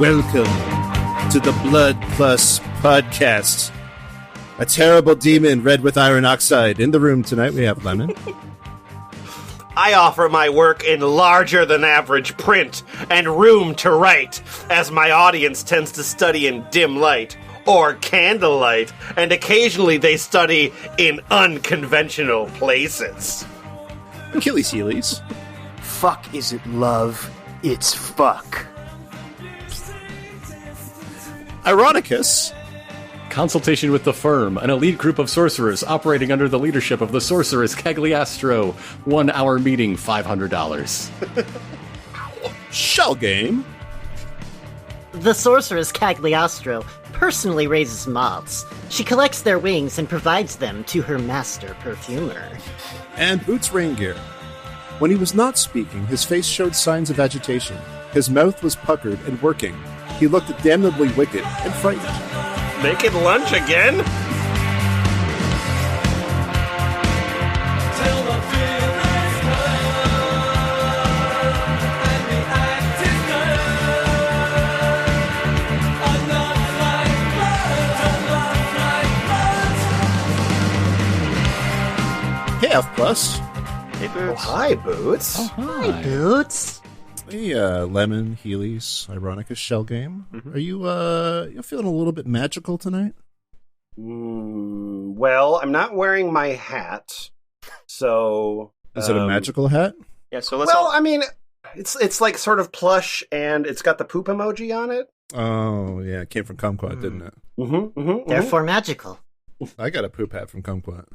Welcome to the Blood Plus podcast. A terrible demon red with iron oxide. In the room tonight we have Lemon. I offer my work in larger than average print and room to write, as my audience tends to study in dim light or candlelight, and occasionally they study in unconventional places. Achilles Heelys. Fuck isn't love, it's fuck. Ironicus. Consultation with the Firm, an elite group of sorcerers operating under the leadership of the Sorceress Cagliastro. 1 hour meeting, $500. Shell Game. The Sorceress Cagliastro personally raises moths. She collects their wings and provides them to her master perfumer. And Boots Raingear. When he was not speaking, his face showed signs of agitation. His mouth was puckered and working. He looked damnably wicked and frightened. Making lunch again? Hey, F+. Hey, Boots. Oh, hi, Boots. Oh, hi. Boots? Hey, Lemon, Heelys, Ironicus, Shell Game. Mm-hmm. Are you feeling a little bit magical tonight? Well, I'm not wearing my hat, so... Is it a magical hat? Yeah, so let's I mean, it's like sort of plush, and it's got the poop emoji on it. Oh, yeah, it came from Kumquat, didn't it? Therefore magical. I got a poop hat from Kumquat.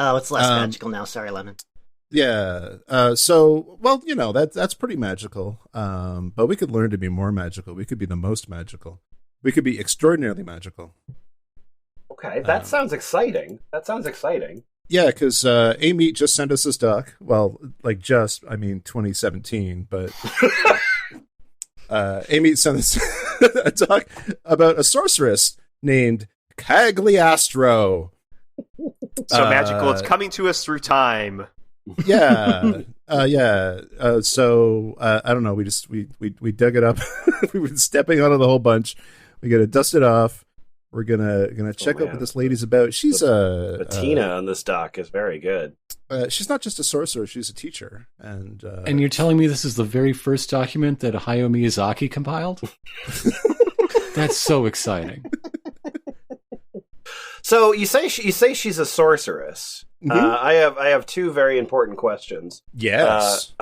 Oh, it's less magical now. Sorry, Lemon. Yeah. So, well, you know, that's pretty magical. But we could learn to be more magical. We could be the most magical. We could be extraordinarily magical. Okay, that sounds exciting. Yeah, because Amy just sent us this doc. Well, like 2017, but Amy sent us a doc about a sorceress named Cagliastro. So magical, it's coming to us through time. Yeah. So I don't know. We dug it up. We've been stepping on it the whole bunch. We got to dust it off. We're gonna check out what this lady's about. She's Bettina on this doc is very good. She's not just a sorcerer; she's a teacher. And you're telling me this is the very first document that Hayao Miyazaki compiled? That's so exciting. So you say she's a sorceress. Mm-hmm. I have two very important questions. Yes.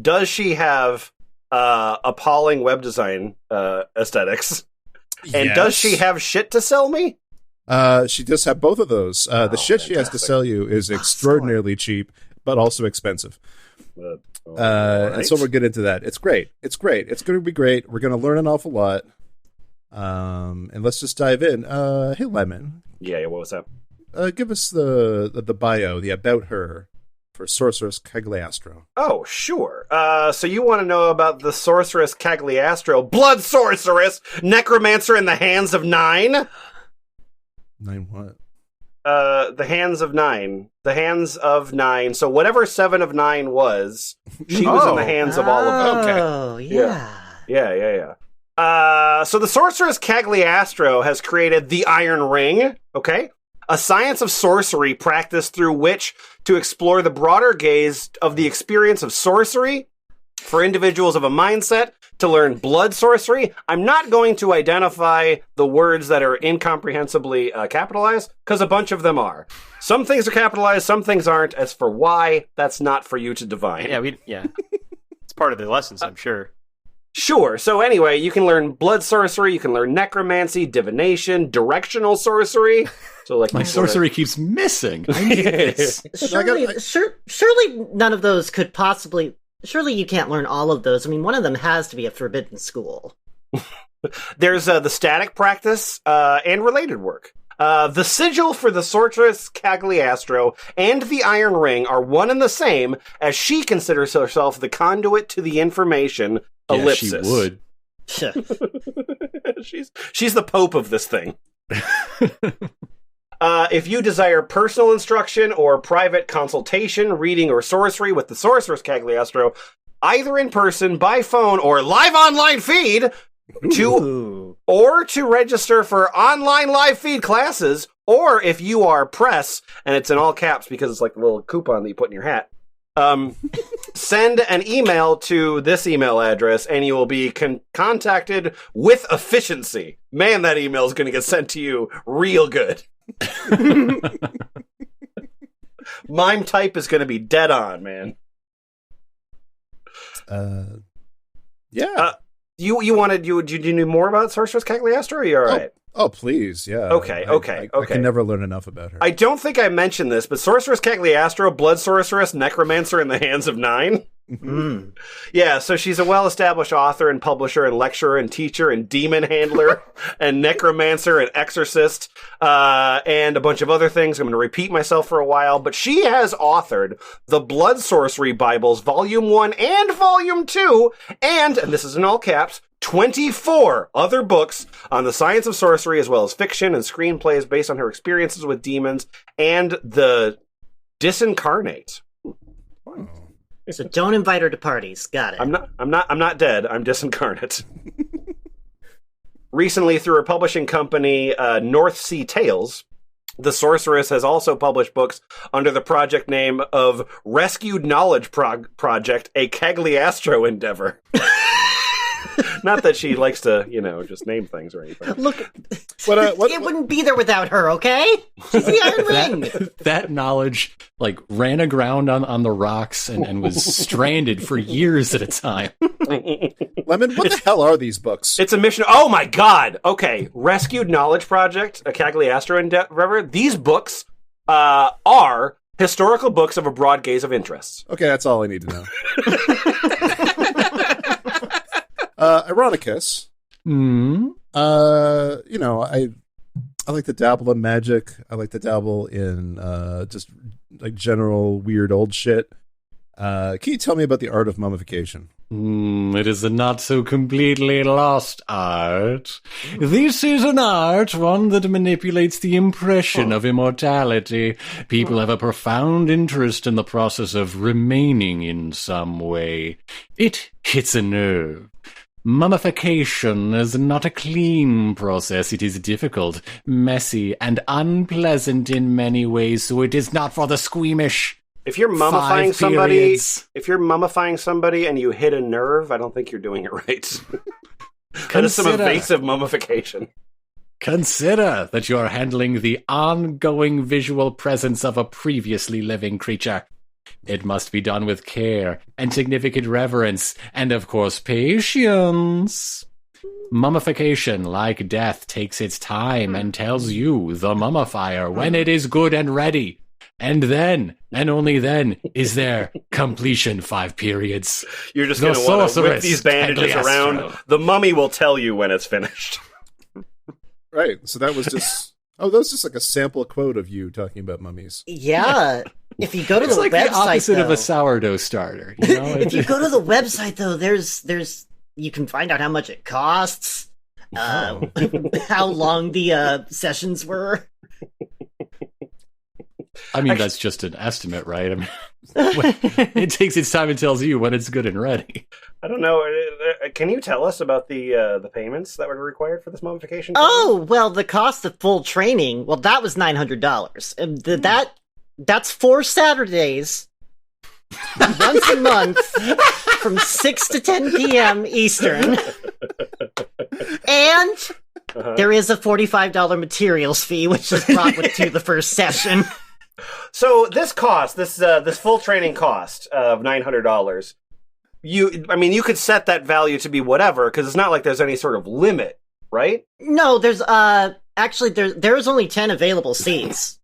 Does she have appalling web design aesthetics? And Yes. does she have shit to sell me? She does have both of those. The shit she has to sell you is extraordinarily cheap, but also expensive. And so we'll get into that. It's great. It's going to be great. We're going to learn an awful lot. And let's just dive in. Hey, Lemon. Yeah. What was that? Give us the bio, the about her for Sorceress Cagliastro. Oh, sure. So you want to know about the Sorceress Cagliastro, blood sorceress, necromancer in the hands of 9? 9 what? The hands of 9. The hands of 9. So whatever 7 of 9 was, she was in the hands of all of them. Oh, yeah. Yeah. So the Sorceress Cagliastro has created the Iron Ring, okay? A science of sorcery practiced through which to explore the broader gaze of the experience of sorcery for individuals of a mindset to learn blood sorcery. I'm not going to identify the words that are incomprehensibly capitalized, because a bunch of them are. Some things are capitalized, some things aren't. As for why, that's not for you to divine. Yeah. It's part of the lessons, I'm sure. Sure. So anyway, you can learn blood sorcery, you can learn necromancy, divination, directional sorcery. So like my sorcery keeps missing. I need this. Surely none of those could possibly... Surely you can't learn all of those. I mean, one of them has to be a forbidden school. There's the static practice and related work. The sigil for the Sorceress Cagliastro and the Iron Ring are one and the same, as she considers herself the conduit to the information. Ellipsis. Yeah, she would. she's the pope of this thing. If you desire personal instruction or private consultation, reading, or sorcery with the Sorceress Cagliastro, either in person, by phone, or live online feed, to register for online live feed classes, or if you are press, and it's in all caps because it's like a little coupon that you put in your hat, send an email to this email address and you will be contacted with efficiency. Man, that email is going to get sent to you real good. Mime type is going to be dead on, man. Yeah. You wanted you knew more about Sorceress Cagliastro? Or are you all right? Oh, please, yeah. Okay. I can never learn enough about her. I don't think I mentioned this, but Sorceress Cagliastro, Blood Sorceress, Necromancer in the Hands of Nine. Mm. Yeah, so she's a well-established author and publisher and lecturer and teacher and demon handler and necromancer and exorcist and a bunch of other things. I'm going to repeat myself for a while, but she has authored the Blood Sorcery Bibles, Volume 1 and Volume 2, and this is in all caps, 24 other books on the science of sorcery, as well as fiction and screenplays based on her experiences with demons and the disincarnate. Wow. So don't invite her to parties. Got it. I'm not dead. I'm disincarnate. Recently, through her publishing company, North Sea Tales, the Sorceress has also published books under the project name of Rescued Knowledge Project, a Cagliastro endeavor. Not that she likes to, just name things or anything. Look, it wouldn't be there without her, okay? She's the Iron Ring. That knowledge, ran aground on the rocks and was stranded for years at a time. Lemon, what the hell are these books? It's a mission. Oh my god! Okay, Rescued Knowledge Project, a Cagliastro endeavor. These books are historical books of a broad gaze of interests. Okay, that's all I need to know. Ironicus. I like to dabble in magic. I like to dabble in just general weird old shit. Can you tell me about the art of mummification? It is a not so completely lost art. This is an art, one that manipulates the impression of immortality. People have a profound interest in the process of remaining in some way. It hits a nerve. Mummification is not a clean process. It is difficult, messy, and unpleasant in many ways, so it is not for the squeamish. If you're mummifying somebody and you hit a nerve, I don't think you're doing it right. That is some evasive mummification. Consider that you are handling the ongoing visual presence of a previously living creature. It must be done with care and significant reverence and, of course, patience. Mummification, like death, takes its time and tells you, the mummifier, when it is good and ready. And then, and only then, is there completion 5 periods. You're just going to want to whip these bandages around. The mummy will tell you when it's finished. Right, so that was just... that was just like a sample quote of you talking about mummies. Yeah. If you go to the website, the opposite of a sourdough starter. If you go to the website, though, there's you can find out how much it costs, how long the sessions were. I mean, that's just an estimate, right? I mean, it takes its time and tells you when it's good and ready. I don't know. Can you tell us about the payments that were required for this mummification? Oh, well, the cost of full training, that was $900. That's 4 Saturdays, once a month, from 6 to 10 p.m. Eastern. And there is a $45 materials fee, which is brought to the first session. So this full training cost of $900, you could set that value to be whatever, because it's not like there's any sort of limit, right? No, there's there's only 10 available seats.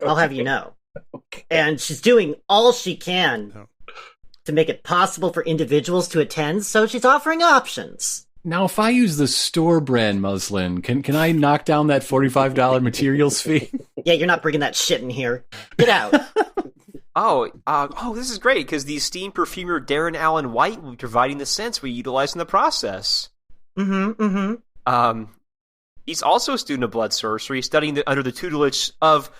Okay. I'll have you know. Okay. And she's doing all she can to make it possible for individuals to attend, so she's offering options. Now, if I use the store brand muslin, can I knock down that $45 materials fee? Yeah, you're not bringing that shit in here. Get out. This is great, because the esteemed perfumer Darren Allen White will be providing the scents we utilize in the process. He's also a student of blood sorcery, studying under the tutelage of,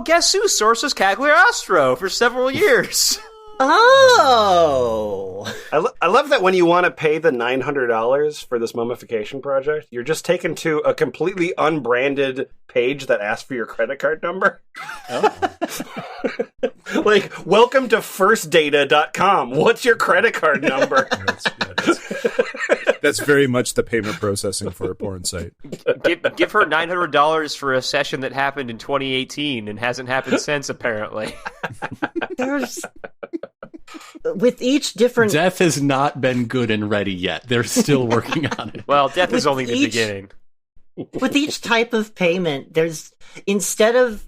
guess who? Sorceress Cagliastro for several years. Oh! I love that when you want to pay the $900 for this mummification project, you're just taken to a completely unbranded page that asks for your credit card number. Oh. Like, welcome to firstdata.com. What's your credit card number? That's very much the payment processing for a porn site. Give her $900 for a session that happened in 2018 and hasn't happened since, apparently. There's... With each different... Death has not been good and ready yet. They're still working on it. Well, death is only the beginning. With each type of payment, there's... Instead of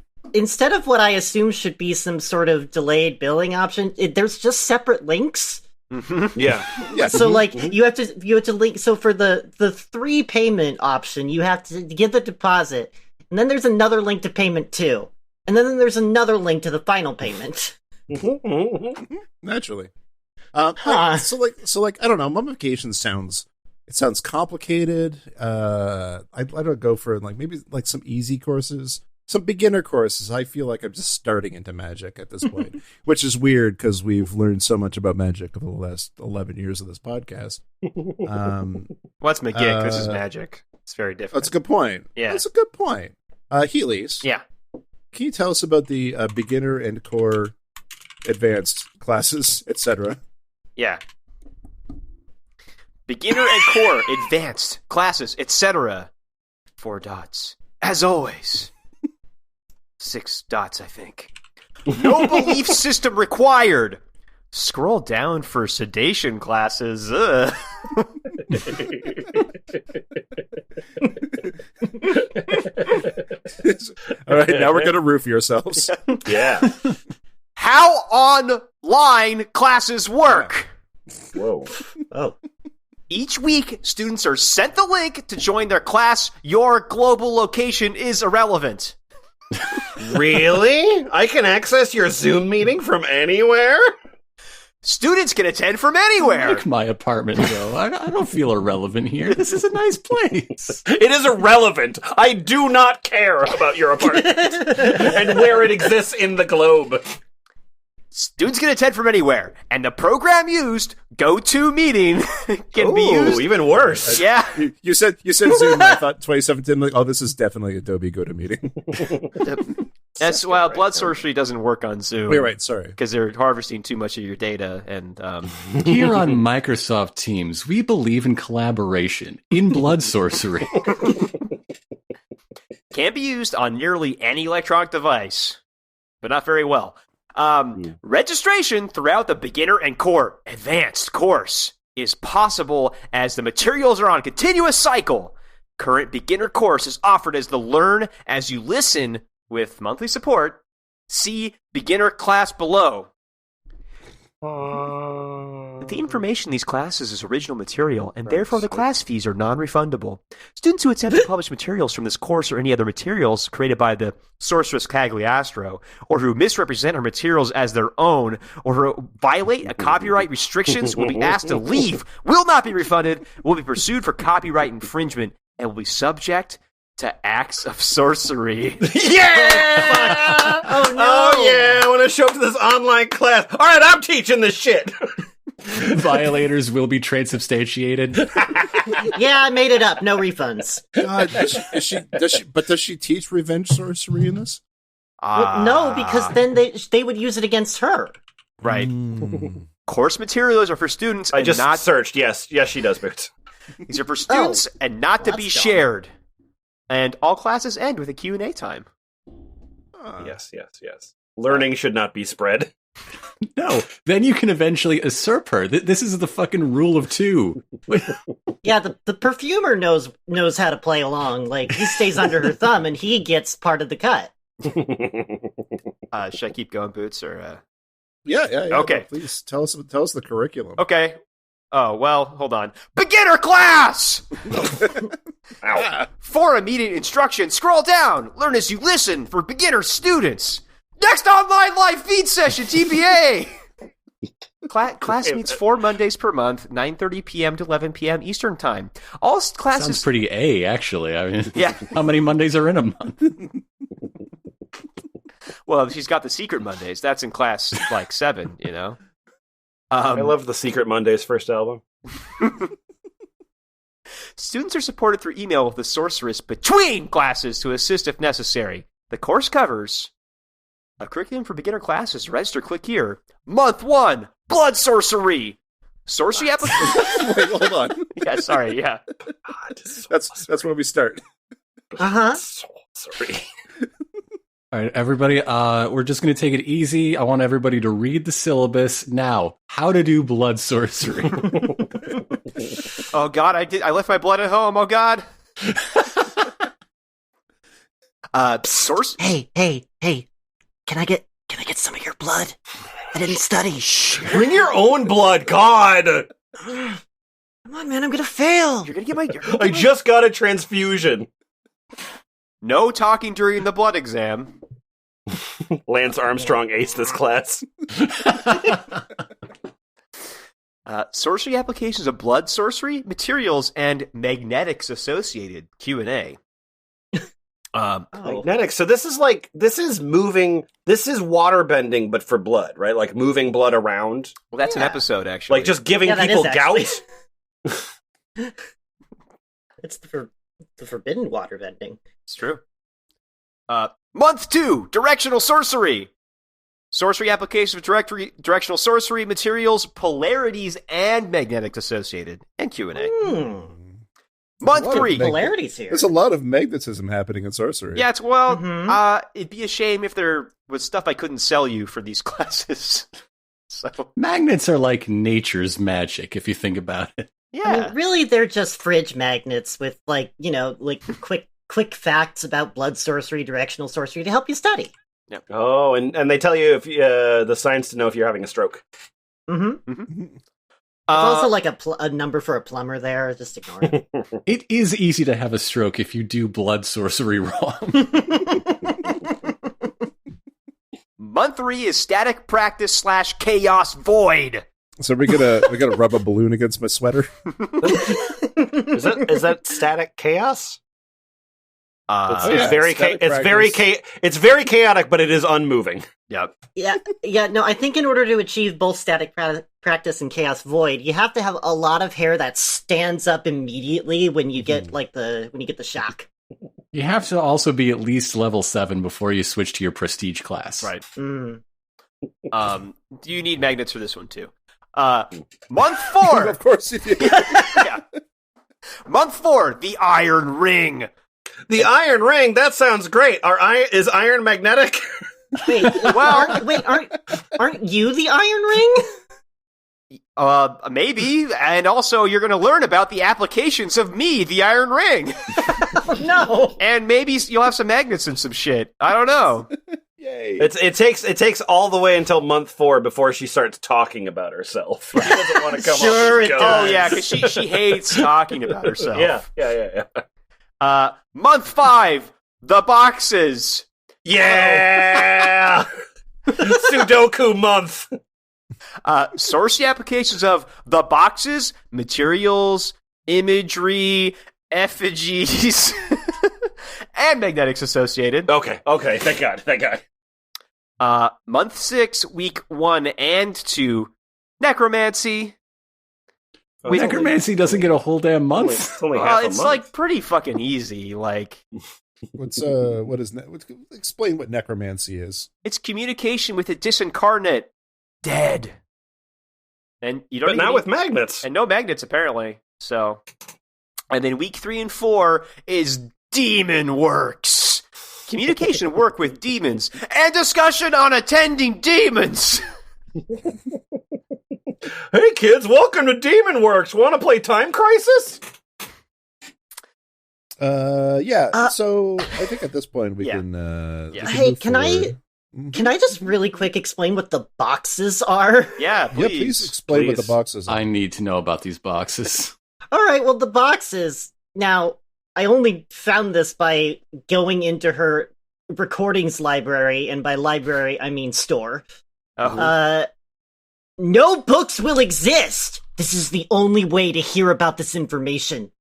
what I assume should be some sort of delayed billing option, there's just separate links. Mm-hmm. Yeah. So like you have to link. So for the 3 payment option, you have to give the deposit, and then there's another link to payment 2, and then there's another link to the final payment. Naturally. So I don't know. Mummification sounds complicated. I don't go for like maybe like some easy courses. Some beginner courses. I feel like I'm just starting into magic at this point, which is weird because we've learned so much about magic over the last 11 years of this podcast. What's McGick? This is magic. It's very different. That's a good point. Yeah. That's a good point. Heelys. Yeah. Can you tell us about the beginner and core advanced classes, etc.? Yeah. Beginner and core advanced classes, etc. 4 dots. As always. 6 dots, I think. No belief system required. Scroll down for sedation classes. Ugh. All right, now we're going to roof yourselves. Yeah. How online classes work. Whoa. Oh. Each week, students are sent the link to join their class. Your global location is irrelevant. Really? I can access your Zoom meeting from anywhere? Students can attend from anywhere. I like my apartment, though. I don't feel irrelevant here. This is a nice place. It is irrelevant. I do not care about your apartment and where it exists in the globe. Students can attend from anywhere, and the program used, GoToMeeting, can be used. Even worse. Yeah. You said Zoom. I thought 2017. Like, oh, this is definitely Adobe GoToMeeting. That's why blood sorcery doesn't work on Zoom. Wait, right. Sorry, because they're harvesting too much of your data. And here on Microsoft Teams, we believe in collaboration in blood sorcery. Can be used on nearly any electronic device, but not very well. Registration throughout the beginner and core advanced course is possible as the materials are on a continuous cycle. Current beginner course is offered as the Learn as You Listen with monthly support. See beginner class below. The information in these classes is original material, and therefore the class fees are non-refundable. Students who attempt to publish materials from this course or any other materials created by the Sorceress Cagliastro, or who misrepresent her materials as their own, or who violate a copyright restrictions will be asked to leave, will not be refunded, will be pursued for copyright infringement, and will be subject to acts of sorcery. Yeah! Oh, no! Oh, yeah, I want to show up to this online class. All right, I'm teaching this shit. Violators will be transubstantiated. Yeah, I made it up. No refunds. God, does she teach revenge sorcery in this? Well, no, because then they would use it against her. Right. Course materials are for students. I just not searched. Yes, she does, Boots. These are for students and not to be shared. And all classes end with a Q&A time. Yes. Learning should not be spread. No, then you can eventually usurp her. This is the fucking rule of 2. Yeah, the perfumer knows how to play along. Like, he stays under her thumb and he gets part of the cut. Should I keep going, Boots, or? Yeah. Okay. No, please tell us the curriculum. Okay. Oh, well, hold on. Beginner class! For immediate instruction, scroll down. Learn as you listen for beginner students. Next online live feed session, TPA! Class meets 4 Mondays per month, 9:30 p.m. to 11 p.m. Eastern Time. All classes... Sounds pretty A, actually. I mean, yeah. How many Mondays are in a month? Well, she's got the secret Mondays. That's in class, 7, you know? I love the Secret Mondays first album. Students are supported through email with the sorceress between classes to assist if necessary. The course covers a curriculum for beginner classes. Register, click here. Month 1, blood sorcery. Sorcery application. Wait, hold on. Yeah, sorry, yeah. That's where we start. Sorcery. All right, everybody, we're just going to take it easy. I want everybody to read the syllabus now. How to do blood sorcery. Oh God, I left my blood at home. Oh God. Source. Hey! Can I get some of your blood? I didn't study. Bring your own blood, God! Come on, man, I'm gonna fail. You're gonna get my. I just got a transfusion. No talking during the blood exam. Lance Armstrong aced this class. Sorcery applications of blood sorcery, materials, and magnetics associated. Q&A. Magnetics. So this is water bending, but for blood, right? Like moving blood around. Well, that's an episode, actually. Like just giving people gout. It's the forbidden water bending. It's true. Month 2, directional sorcery. Sorcery applications of directional sorcery, materials, polarities, and magnetics associated. And Q&A. Month 3. Polarities here. There's a lot of magnetism happening in sorcery. Yeah, it'd be a shame if there was stuff I couldn't sell you for these classes. So Magnets are like nature's magic, if you think about it. yeah. I mean, really, they're just fridge magnets with, like quick facts about blood sorcery, directional sorcery to help you study. Yep. Oh, and they tell you if the signs to know if you're having a stroke. It's also like a number for a plumber there. Just ignore it. It is easy to have a stroke if you do blood sorcery wrong. Month 3 is static practice / chaos void. So we gotta rub a balloon against my sweater. Is that static chaos? It's very chaotic, but it is unmoving. Yep. Yeah. No, I think in order to achieve both static practice and chaos void, you have to have a lot of hair that stands up immediately when you get when you get the shock. You have to also be at least level 7 before you switch to your prestige class. Right. Do you need magnets for this one too? Month 4. Of course you do. Yeah. Month 4, the Iron Ring. The Iron Ring. That sounds great. Is iron magnetic? Wait, aren't you the Iron Ring? Maybe, and also you're going to learn about the applications of me, the Iron Ring. No. And maybe you'll have some magnets and some shit. I don't know. Yay! It takes all the way until month 4 before she starts talking about herself. She doesn't want to come Sure up. it does. Oh yeah, because she hates talking about herself. Yeah. Month 5, the boxes. Yeah. Sudoku month. Sorcery applications of the boxes, materials, imagery, effigies, and magnetics associated. Okay. Thank God. Month 6, week 1 and 2, necromancy. Necromancy doesn't get a whole damn month. It's only half a It's month. like pretty fucking easy. Like, Explain what necromancy is. it's communication with a disincarnate dead, and you don't. But even not need- with magnets. and no magnets apparently. So, and then week 3 and 4 is demon works. Communication work with demons and discussion on attending demons. Hey kids, welcome to Demon Works. Want to play Time Crisis? So I think at this point we can. Yeah. We Hey, move can I forward. can I just really quick explain what the boxes are? Yeah, Yeah, please. please explain what the Please. boxes are. I need to know about these boxes. All right, well, the boxes. Now, I only found this by going into her recordings library, and by library, I mean store. Oh. No books will exist! This is the only way to hear about this information.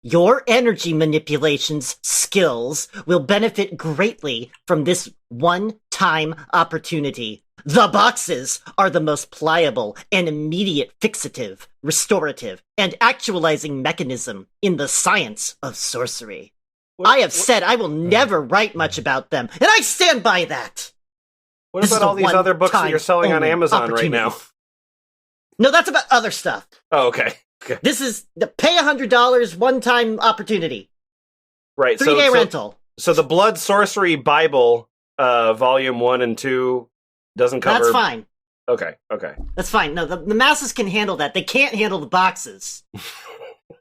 Your energy manipulations skills will benefit greatly from this one-time opportunity. The boxes are the most pliable and immediate fixative, restorative, and actualizing mechanism in the science of sorcery. I have said I will never write much about them, and I stand by that. What about all these other books that you're selling on Amazon right now? No, that's about other stuff. Oh, okay. This is the pay $100 one-time opportunity. Right. 3-day rental. So the Blood Sorcery Bible, volume 1 and 2, doesn't cover... That's fine. Okay. That's fine. No, the masses can handle that. They can't handle the boxes.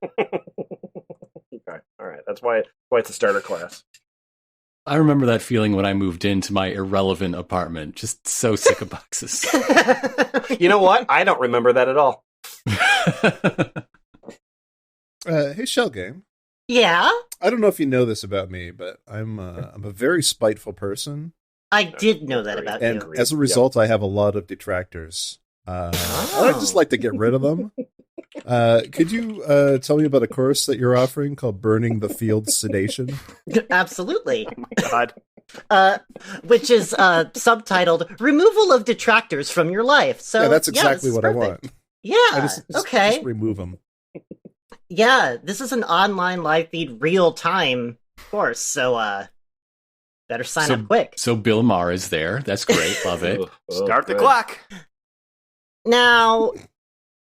Okay. All right. That's why it's a starter class. I remember that feeling when I moved into my irrelevant apartment. Just so sick of boxes. You know what? I don't remember that at all. Hey, Shell Game. Yeah? I don't know if you know this about me, but I'm a very spiteful person. I did know that about and you. as a result, I have a lot of detractors. I'd just like to get rid of them. Could you tell me about a course that you're offering called Burning the Field Sedation? Absolutely. Oh my God. Which is subtitled Removal of Detractors from Your Life. So yeah, that's exactly what perfect. I want. Yeah, okay. Just remove them. Yeah, this is an online live feed real-time course, so better sign up quick. So Bill Maher is there. That's great. Love it. Start the clock. Now,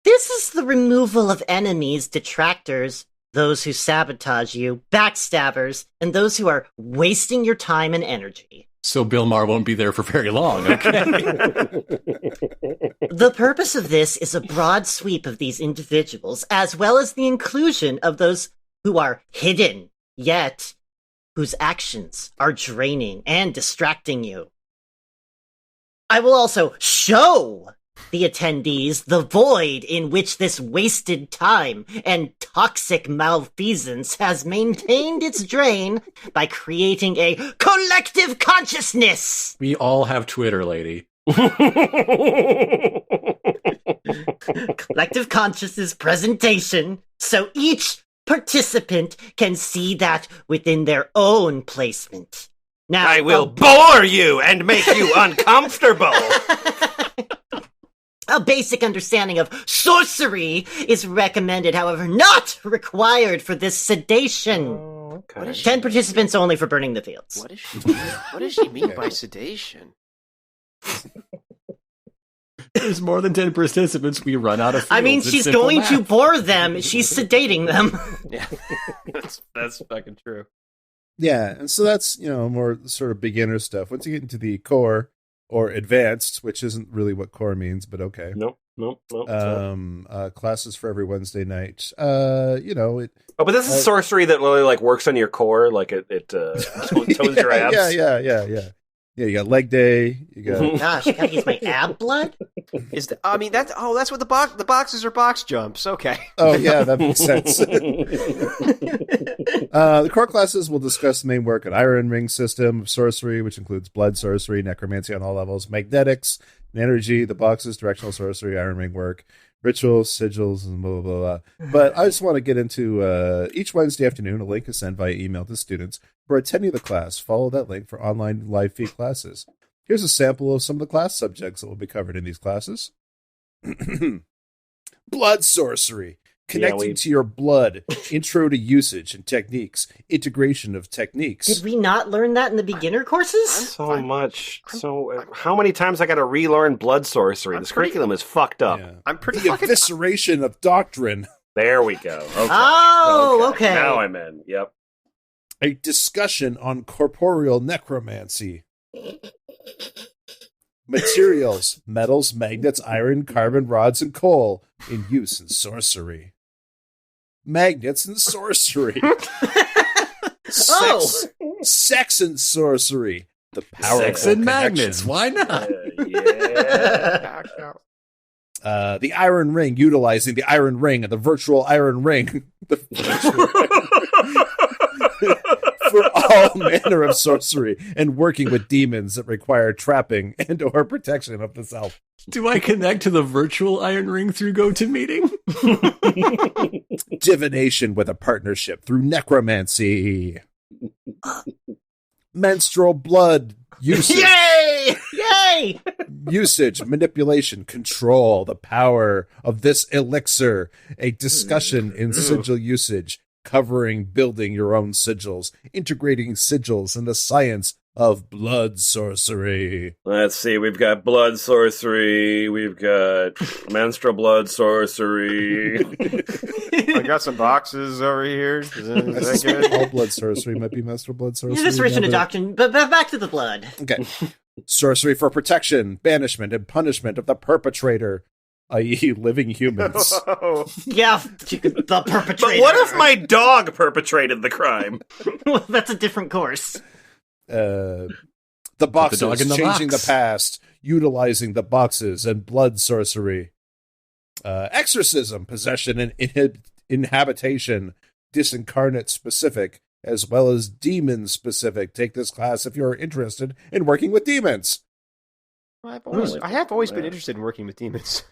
this is the removal of enemies, detractors, those who sabotage you, backstabbers, and those who are wasting your time and energy. So Bill Maher won't be there for very long, okay? The purpose of this is a broad sweep of these individuals, as well as the inclusion of those who are hidden, yet whose actions are draining and distracting you. I will also show the attendees the void in which this wasted time and toxic malfeasance has maintained its drain by creating a collective consciousness. We all have Twitter, lady. Collective consciousness presentation, so each participant can see that within their own placement. Now, I will bore you and make you uncomfortable. A basic understanding of sorcery is recommended, however, not required for this sedation. Oh, okay. 10 participants only for burning the fields. What does she mean by sedation? There's more than 10 participants. We run out of fields. I mean, It's she's simple going math. to bore them. She's sedating them. Yeah, that's fucking true. Yeah, and so that's, more sort of beginner stuff. Once you get into the core or advanced, which isn't really what core means, but okay. Nope. Classes for every Wednesday night. but this is sorcery that really works on your core, it tones your abs. Yeah. Yeah, you got leg day. You got. Gosh, I gotta use my ab blood? That's what the boxes are box jumps. Okay. Oh yeah, that makes sense. The core classes will discuss the main work an Iron Ring system of sorcery, which includes blood sorcery, necromancy on all levels, magnetics, and energy. The boxes, directional sorcery, Iron Ring work, rituals, sigils, and blah blah blah. But I just want to get into each Wednesday afternoon. A link is sent via email to students for attending the class. Follow that link for online live feed classes. Here's a sample of some of the class subjects that will be covered in these classes. Blood sorcery. Connecting to your blood. Intro to usage and techniques. Integration of techniques. Did we not learn that in the beginner courses? So much. So, how many times I got to relearn blood sorcery? This curriculum is fucked up. Yeah. I'm pretty The fucking... evisceration of doctrine. There we go. Okay. Oh, okay. Now I'm in. Yep. A discussion on corporeal necromancy. Materials, metals, magnets, iron, carbon, rods, and coal in use in sorcery. Magnets and sorcery. Sex and sorcery. The power Sex and magnets. Why not? Yeah. The Iron Ring, utilizing the Iron Ring and the virtual Iron Ring. For all manner of sorcery and working with demons that require trapping and or protection of the self. Do I connect to the virtual Iron Ring through GoToMeeting? Divination with a partnership through necromancy. Menstrual blood usage. Yay! Yay! Usage, manipulation, control, the power of this elixir. A discussion in sigil usage, covering building your own sigils, integrating sigils in the science of blood sorcery. Let's see, we've got blood sorcery, we've got menstrual blood sorcery. I got some boxes over here. Is that good? All blood sorcery might be menstrual blood sorcery. It is rich in a doctrine, but back to the blood. Okay. Sorcery for protection, banishment, and punishment of the perpetrator, i.e. living humans. Yeah, the perpetrator. But what if my dog perpetrated the crime? Well, that's a different course. The boxes, dog in the changing box. the past, utilizing the boxes, and blood sorcery. Exorcism, possession, and inhabitation, disincarnate specific, as well as demon specific. Take this class if you're interested in working with demons. I have always been interested in working with demons.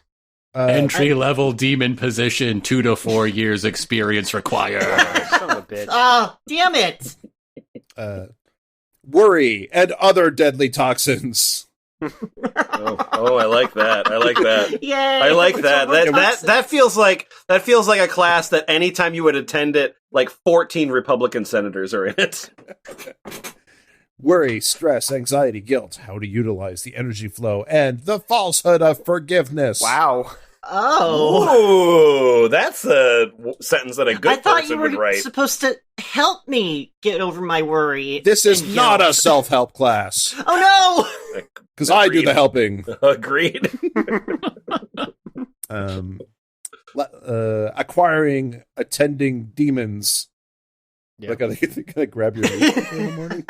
Entry-level demon position, 2 to 4 years experience required. Son of a bitch. Oh, damn it! Worry and other deadly toxins. Oh, I like that. I like that. Yay! I like that. That feels like a class that anytime you would attend it, like 14 Republican senators are in it. Worry, stress, anxiety, guilt, how to utilize the energy flow, and the falsehood of forgiveness. Wow. Oh. Ooh, that's a sentence that a I good thought you person were would write. supposed to help me get over my worry. This is and not a guilt. self-help class, Oh because I do the helping. Agreed. Acquiring, attending demons. Yeah. Like, are they gonna grab your knee in the morning?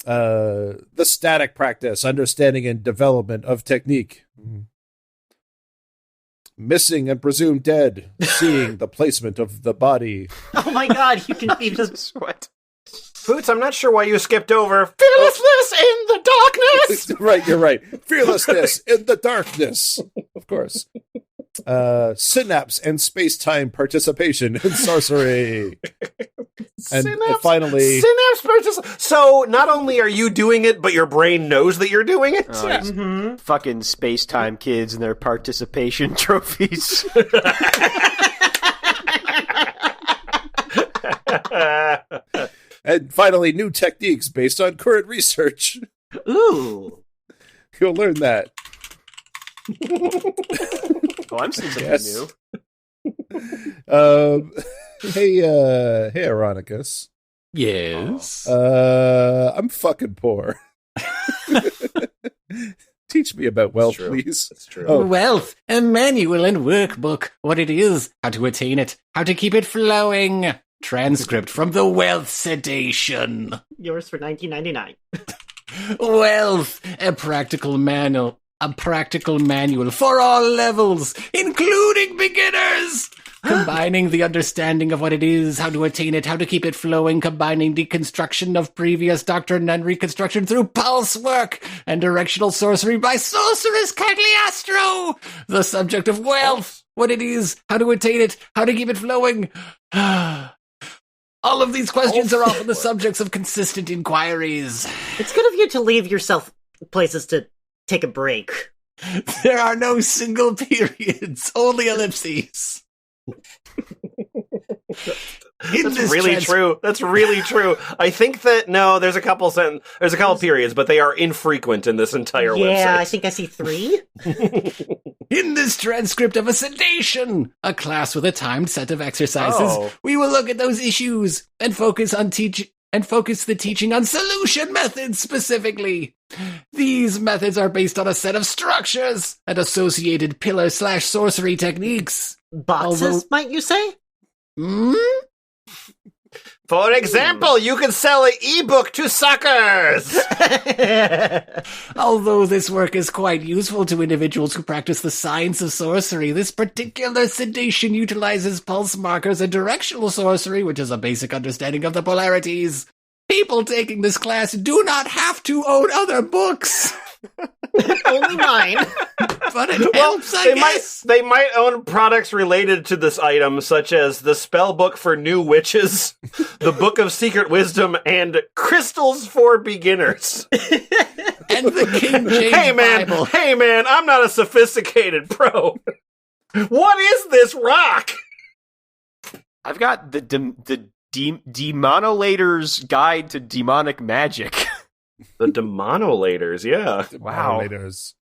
The static practice, understanding and development of technique. Missing and presumed dead, seeing the placement of the body. no! Oh my god, you confused us. What? Boots, I'm not sure why you skipped over fearlessness in the darkness. Right, you're right. Fearlessness in the darkness. Of course. Synapse and space-time participation in sorcery. And finally... Synapse participation. So not only are you doing it, but your brain knows that you're doing it? Oh, yeah. Fucking space-time kids and their participation trophies. And finally, new techniques based on current research. Ooh. You'll learn that. Oh, I'm seeing something Yes. new. Hey, Ironicus. Yes. I'm fucking poor. Teach me about wealth, true. please. That's true. Oh. Wealth, a manual and workbook. What it is, how to attain it, how to keep it flowing. Transcript from the Wealth Sedation. Yours for $19.99. Wealth, a practical manual for all levels, including beginners. Combining the understanding of what it is, how to attain it, how to keep it flowing, combining deconstruction of previous doctrine and reconstruction through pulse work and directional sorcery by Sorceress Cagliastro. The subject of wealth, what it is, how to attain it, how to keep it flowing. All of these questions are often the subjects of consistent inquiries. It's good of you to leave yourself places to take a break. There are no single periods, only ellipses. That's really true. That's really true. I think that there's a couple periods, but they are infrequent in this entire website. Yeah, I think I see 3. In this transcript of a sedation, a class with a timed set of exercises, we will look at those issues and focus the teaching on solution methods specifically. These methods are based on a set of structures and associated pillar/sorcery techniques. Boxes, might you say? For example, you can sell an ebook to suckers. Although this work is quite useful to individuals who practice the science of sorcery, this particular sedation utilizes pulse markers and directional sorcery, which is a basic understanding of the polarities. People taking this class do not have to own other books. Only mine. but it helps, I guess. They might own products related to this item, such as the spell book for new witches, the Book of Secret Wisdom, and Crystals for Beginners. And the King James Bible. Hey man, I'm not a sophisticated pro. What is this rock? I've got the Demonolator's Guide to Demonic Magic. The Demonolators, yeah. Wow. Demonolators.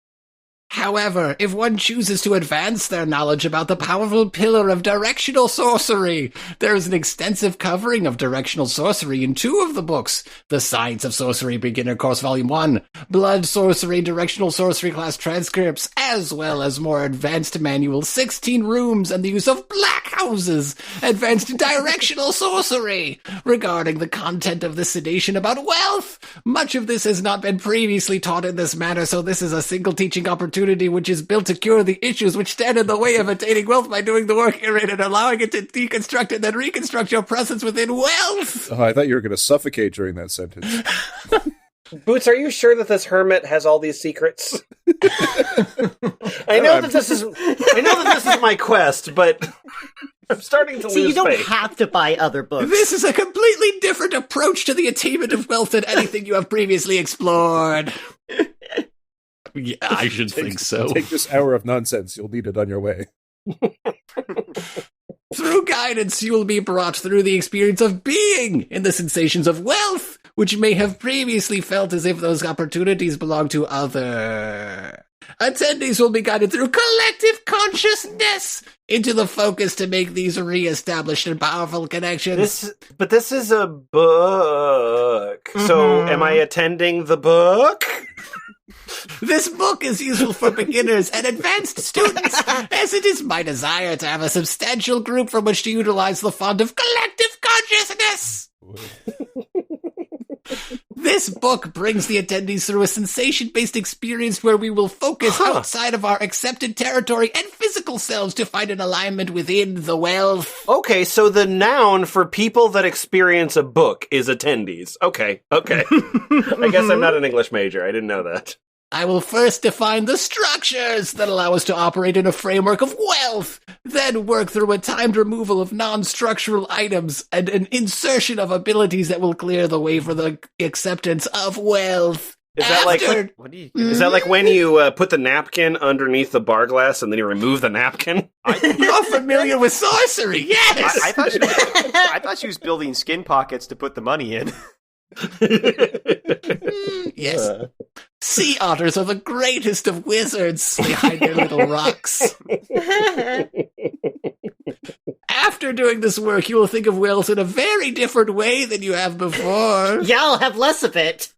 However, if one chooses to advance their knowledge about the powerful pillar of directional sorcery, there is an extensive covering of directional sorcery in 2 of the books: The Science of Sorcery Beginner Course Volume 1, Blood Sorcery Directional Sorcery Class Transcripts, as well as more advanced manual 16 Rooms and the Use of Black Houses, Advanced Directional Sorcery. Regarding the content of this sedation about wealth, much of this has not been previously taught in this manner, so this is a single teaching opportunity which is built to cure the issues which stand in the way of attaining wealth by doing the work herein and allowing it to deconstruct and then reconstruct your presence within wealth. Oh, I thought you were going to suffocate during that sentence. Boots, are you sure that this hermit has all these secrets? I know that this is my quest, but I'm starting to lose faith. You don't have to buy other books. This is a completely different approach to the attainment of wealth than anything you have previously explored. Yeah, I should think so. Take this hour of nonsense. You'll need it on your way. Through guidance, you will be brought through the experience of being in the sensations of wealth, which may have previously felt as if those opportunities belong to other. Attendees will be guided through collective consciousness into the focus to make these re-established and powerful connections. But this is a book. So am I attending the book? This book is useful for beginners and advanced students, as it is my desire to have a substantial group from which to utilize the font of collective consciousness. This book brings the attendees through a sensation-based experience where we will focus outside of our accepted territory and physical selves to find an alignment within the wealth. Okay, so the noun for people that experience a book is attendees. Okay. I guess I'm not an English major. I didn't know that. I will first define the structures that allow us to operate in a framework of wealth, then work through a timed removal of non-structural items and an insertion of abilities that will clear the way for the acceptance of wealth. Is that like when you put the napkin underneath the bar glass and then you remove the napkin? You're familiar with sorcery, yes! I thought she was building skin pockets to put the money in. Yes. Sea otters are the greatest of wizards. They hide their little rocks. After doing this work, you will think of wealth in a very different way than you have before. Yeah, I'll have less of it.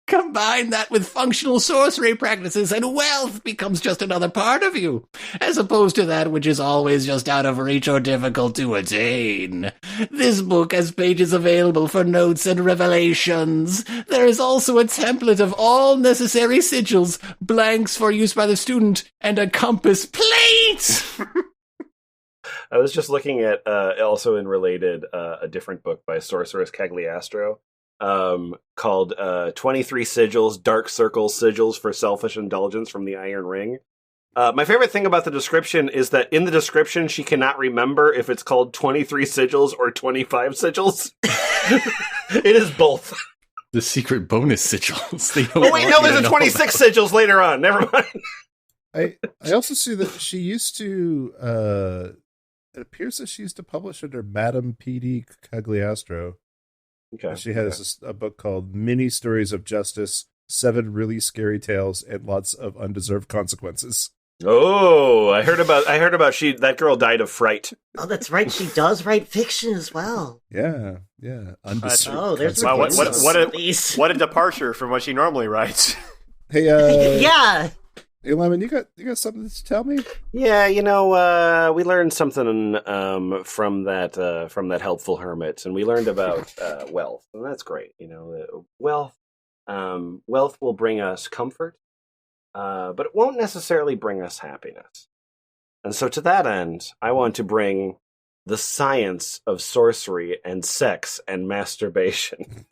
Combine that with functional sorcery practices, and wealth becomes just another part of you, as opposed to that which is always just out of reach or difficult to attain. This book has pages available for notes and revelations. There is also a template of all necessary sigils, blanks for use by the student, and a compass plate! I was just looking at, also in related, a different book by Sorceress Cagliastro. Called 23 Sigils, Dark Circle Sigils for Selfish Indulgence from the Iron Ring. My favorite thing about the description is that in the description she cannot remember if it's called 23 Sigils or 25 Sigils. It is both. The secret bonus sigils. There's a 26 sigils later on. Never mind. I also see that she used to, it appears that she used to publish under Madame P.D. Cagliastro. Okay. She has a book called Mini Stories of Justice, 7 Really Scary Tales, and Lots of Undeserved Consequences. Oh, I heard about that girl died of fright. Oh, that's right. She does write fiction as well. Yeah. Undeserved there's consequences. What a departure from what she normally writes. Hey, yeah. Hey, Lemon, you got something to tell me? Yeah, we learned something from that helpful hermit, and we learned about wealth, and that's great. Wealth will bring us comfort, but it won't necessarily bring us happiness. And so, to that end, I want to bring the science of sorcery and sex and masturbation.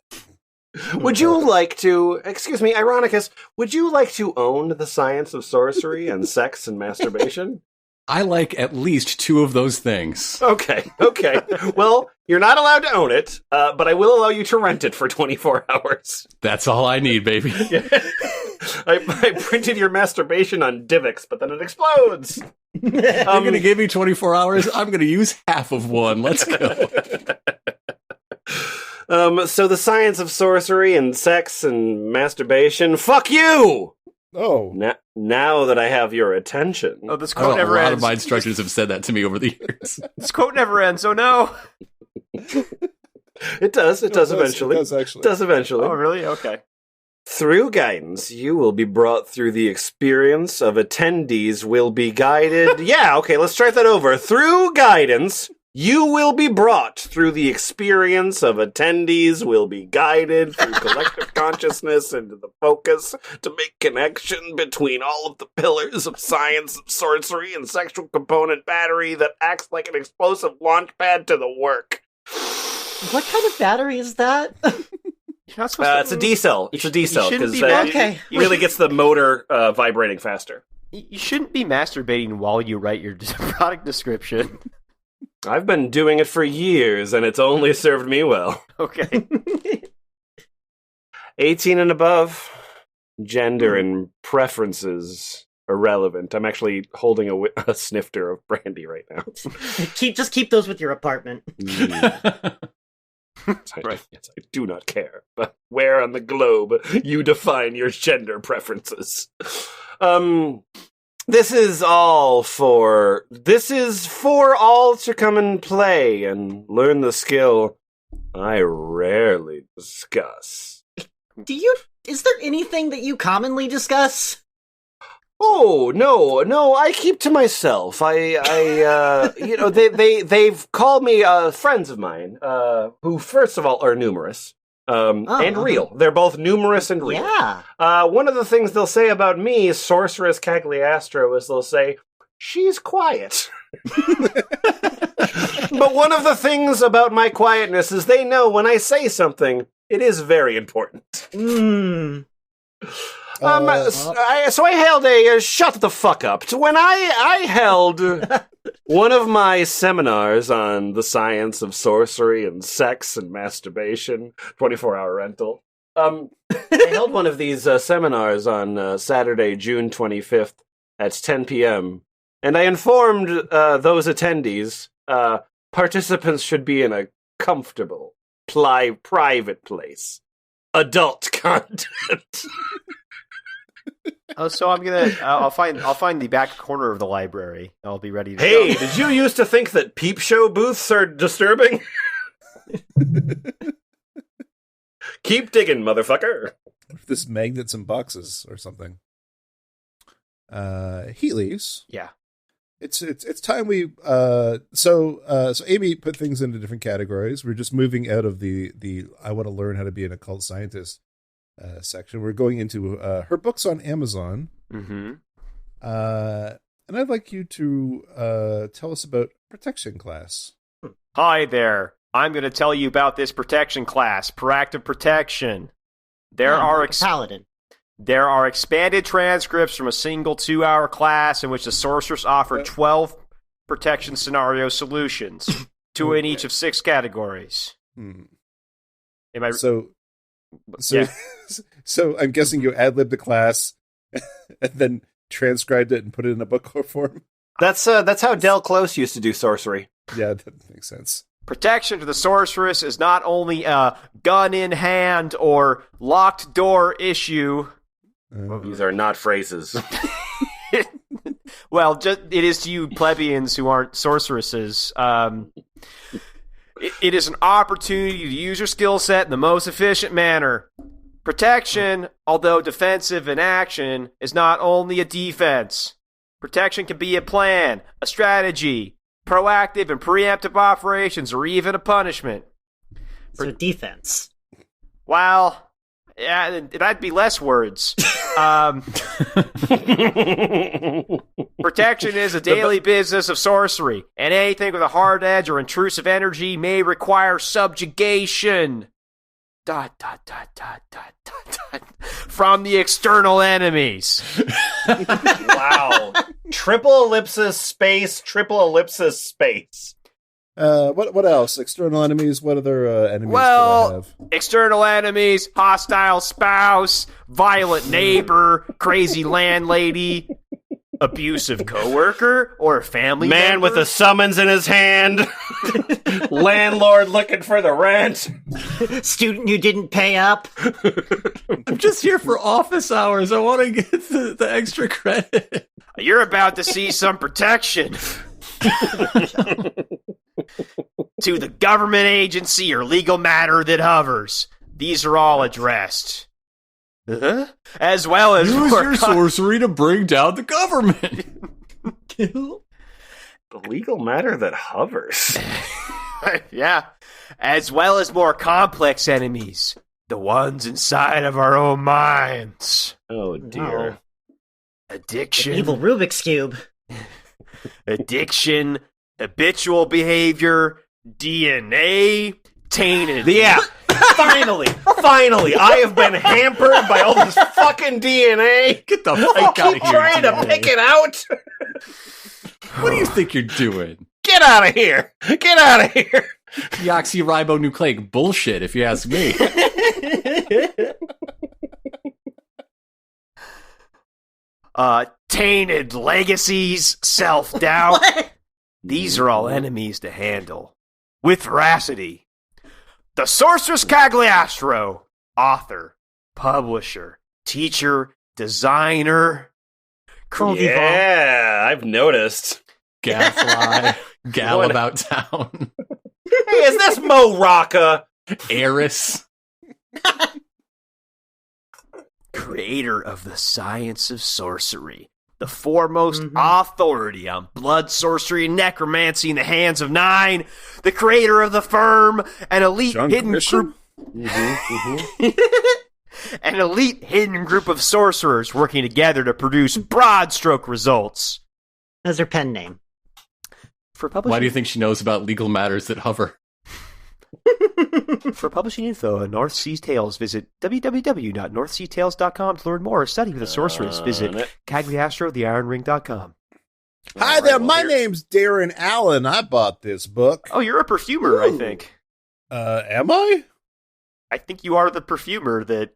Would you like to, excuse me, Ironicus, would you like to own the science of sorcery and sex and masturbation? I like at least 2 of those things. Okay. Well, you're not allowed to own it, but I will allow you to rent it for 24 hours. That's all I need, baby. I printed your masturbation on Divx, but then it explodes. You're going to give me 24 hours? I'm going to use half of one. Let's go. So the science of sorcery and sex and masturbation, fuck you! Oh. Now that I have your attention. Oh, this quote never ends. A lot ends. of my instructors have said that to me over the years. This quote never ends, oh no! It does eventually. It does eventually. Oh, really? Okay. Through guidance, you will be brought through the experience of attendees will be guided. Yeah, okay, let's start that over. Through guidance, you will be brought through the experience of attendees will be guided through collective consciousness into the focus to make connection between all of the pillars of science, sorcery, and sexual component battery that acts like an explosive launch pad to the work. What kind of battery is that? You're not supposed It's a D-cell. It's a D-cell because okay. it really gets the motor vibrating faster. You shouldn't be masturbating while you write your product description. I've been doing it for years, and it's only served me well. Okay. 18 and above, gender and preferences irrelevant. I'm actually holding a snifter of brandy right now. Just keep those with your apartment. Right. Yes, I do not care. But where on the globe you define your gender preferences? This is for all to come and play and learn the skill I rarely discuss. Is there anything that you commonly discuss? Oh, no, I keep to myself. they've called me, friends of mine, who first of all are numerous. And real. They're both numerous and real. Yeah. One of the things they'll say about me, Sorceress Cagliastro, is they'll say, she's quiet. But one of the things about my quietness is they know when I say something, it is very important. So I held a shut the fuck up. When I held one of my seminars on the science of sorcery and sex and masturbation, 24-hour rental. I held one of these seminars on Saturday, June 25th at 10 p.m. And I informed those attendees participants should be in a comfortable, private place. Adult content. Oh, so I'll find the back corner of the library. I'll be ready to Hey, go. did you used to think that peep show booths are disturbing? Keep digging, motherfucker. This magnets and boxes or something. Healy's. Yeah. It's time we so Amy put things into different categories. We're just moving out of the I want to learn how to be an occult scientist section. We're going into her books on Amazon. Mm-hmm. And I'd like you to tell us about protection class. Hi there. I'm going to tell you about this protection class, proactive protection. Paladin. There are expanded transcripts from a single 2-hour class in which the sorceress offered 12 protection scenario solutions, 2 in each of 6 categories. Am I so yeah. So I'm guessing you ad-libbed the class and then transcribed it and put it in a book form? That's how Del Close used to do sorcery. Yeah, that makes sense. Protection to the sorceress is not only a gun in hand or locked door issue. These are not phrases. Well, it is to you plebeians who aren't sorceresses. It is an opportunity to use your skill set in the most efficient manner. Protection, although defensive in action, is not only a defense. Protection can be a plan, a strategy, proactive and preemptive operations, or even a punishment. So defense. Well, yeah, that'd be less words. Protection is a daily business of sorcery, and anything with a hard edge or intrusive energy may require subjugation. from the external enemies. Wow. Triple ellipsis space. What else? External enemies. What other enemies do I have? External enemies, hostile spouse, violent neighbor, crazy landlady, abusive coworker, or family man member. with a summons in his hand. Landlord looking for the rent. Student who didn't pay up. I'm just here for office hours. I want to get the extra credit. You're about to see some protection. To the government agency or legal matter that hovers. These are all addressed. As well as use your sorcery to bring down the government. The legal matter that hovers. Yeah. As well as more complex enemies. The ones inside of our own minds. Oh, dear. Addiction. An evil Rubik's Cube. Addiction. Habitual behavior. DNA. Tainted. Yeah. Finally, I have been hampered by all this fucking DNA. Get the I fuck out keep of here. trying to DNA. pick it out. What do you think you're doing? Get out of here. Get out of here. Deoxyribonucleic bullshit, if you ask me. Tainted legacies, self-doubt. These are all enemies to handle. With veracity. The Sorceress Cagliastro. Author, publisher, teacher, designer. Yeah, I've noticed. Gadfly. Gal about town. Hey, is this Mo Rocca? Eris. Creator of the science of sorcery. The foremost authority on blood sorcery and necromancy in the hands of 9. The creator of the firm, an elite hidden group. An elite hidden group of sorcerers working together to produce broad stroke results. That's her pen name. For publishing, Why do you think she knows about legal matters that hover? For publishing info on North Seas Tales, visit www.northseatales.com to learn more or study with the sorceress. Visit Cagliastro.theironring.com. Hi there, my name's Darren Allen. I bought this book. Oh, you're a perfumer, I think. Am I? I think you are the perfumer that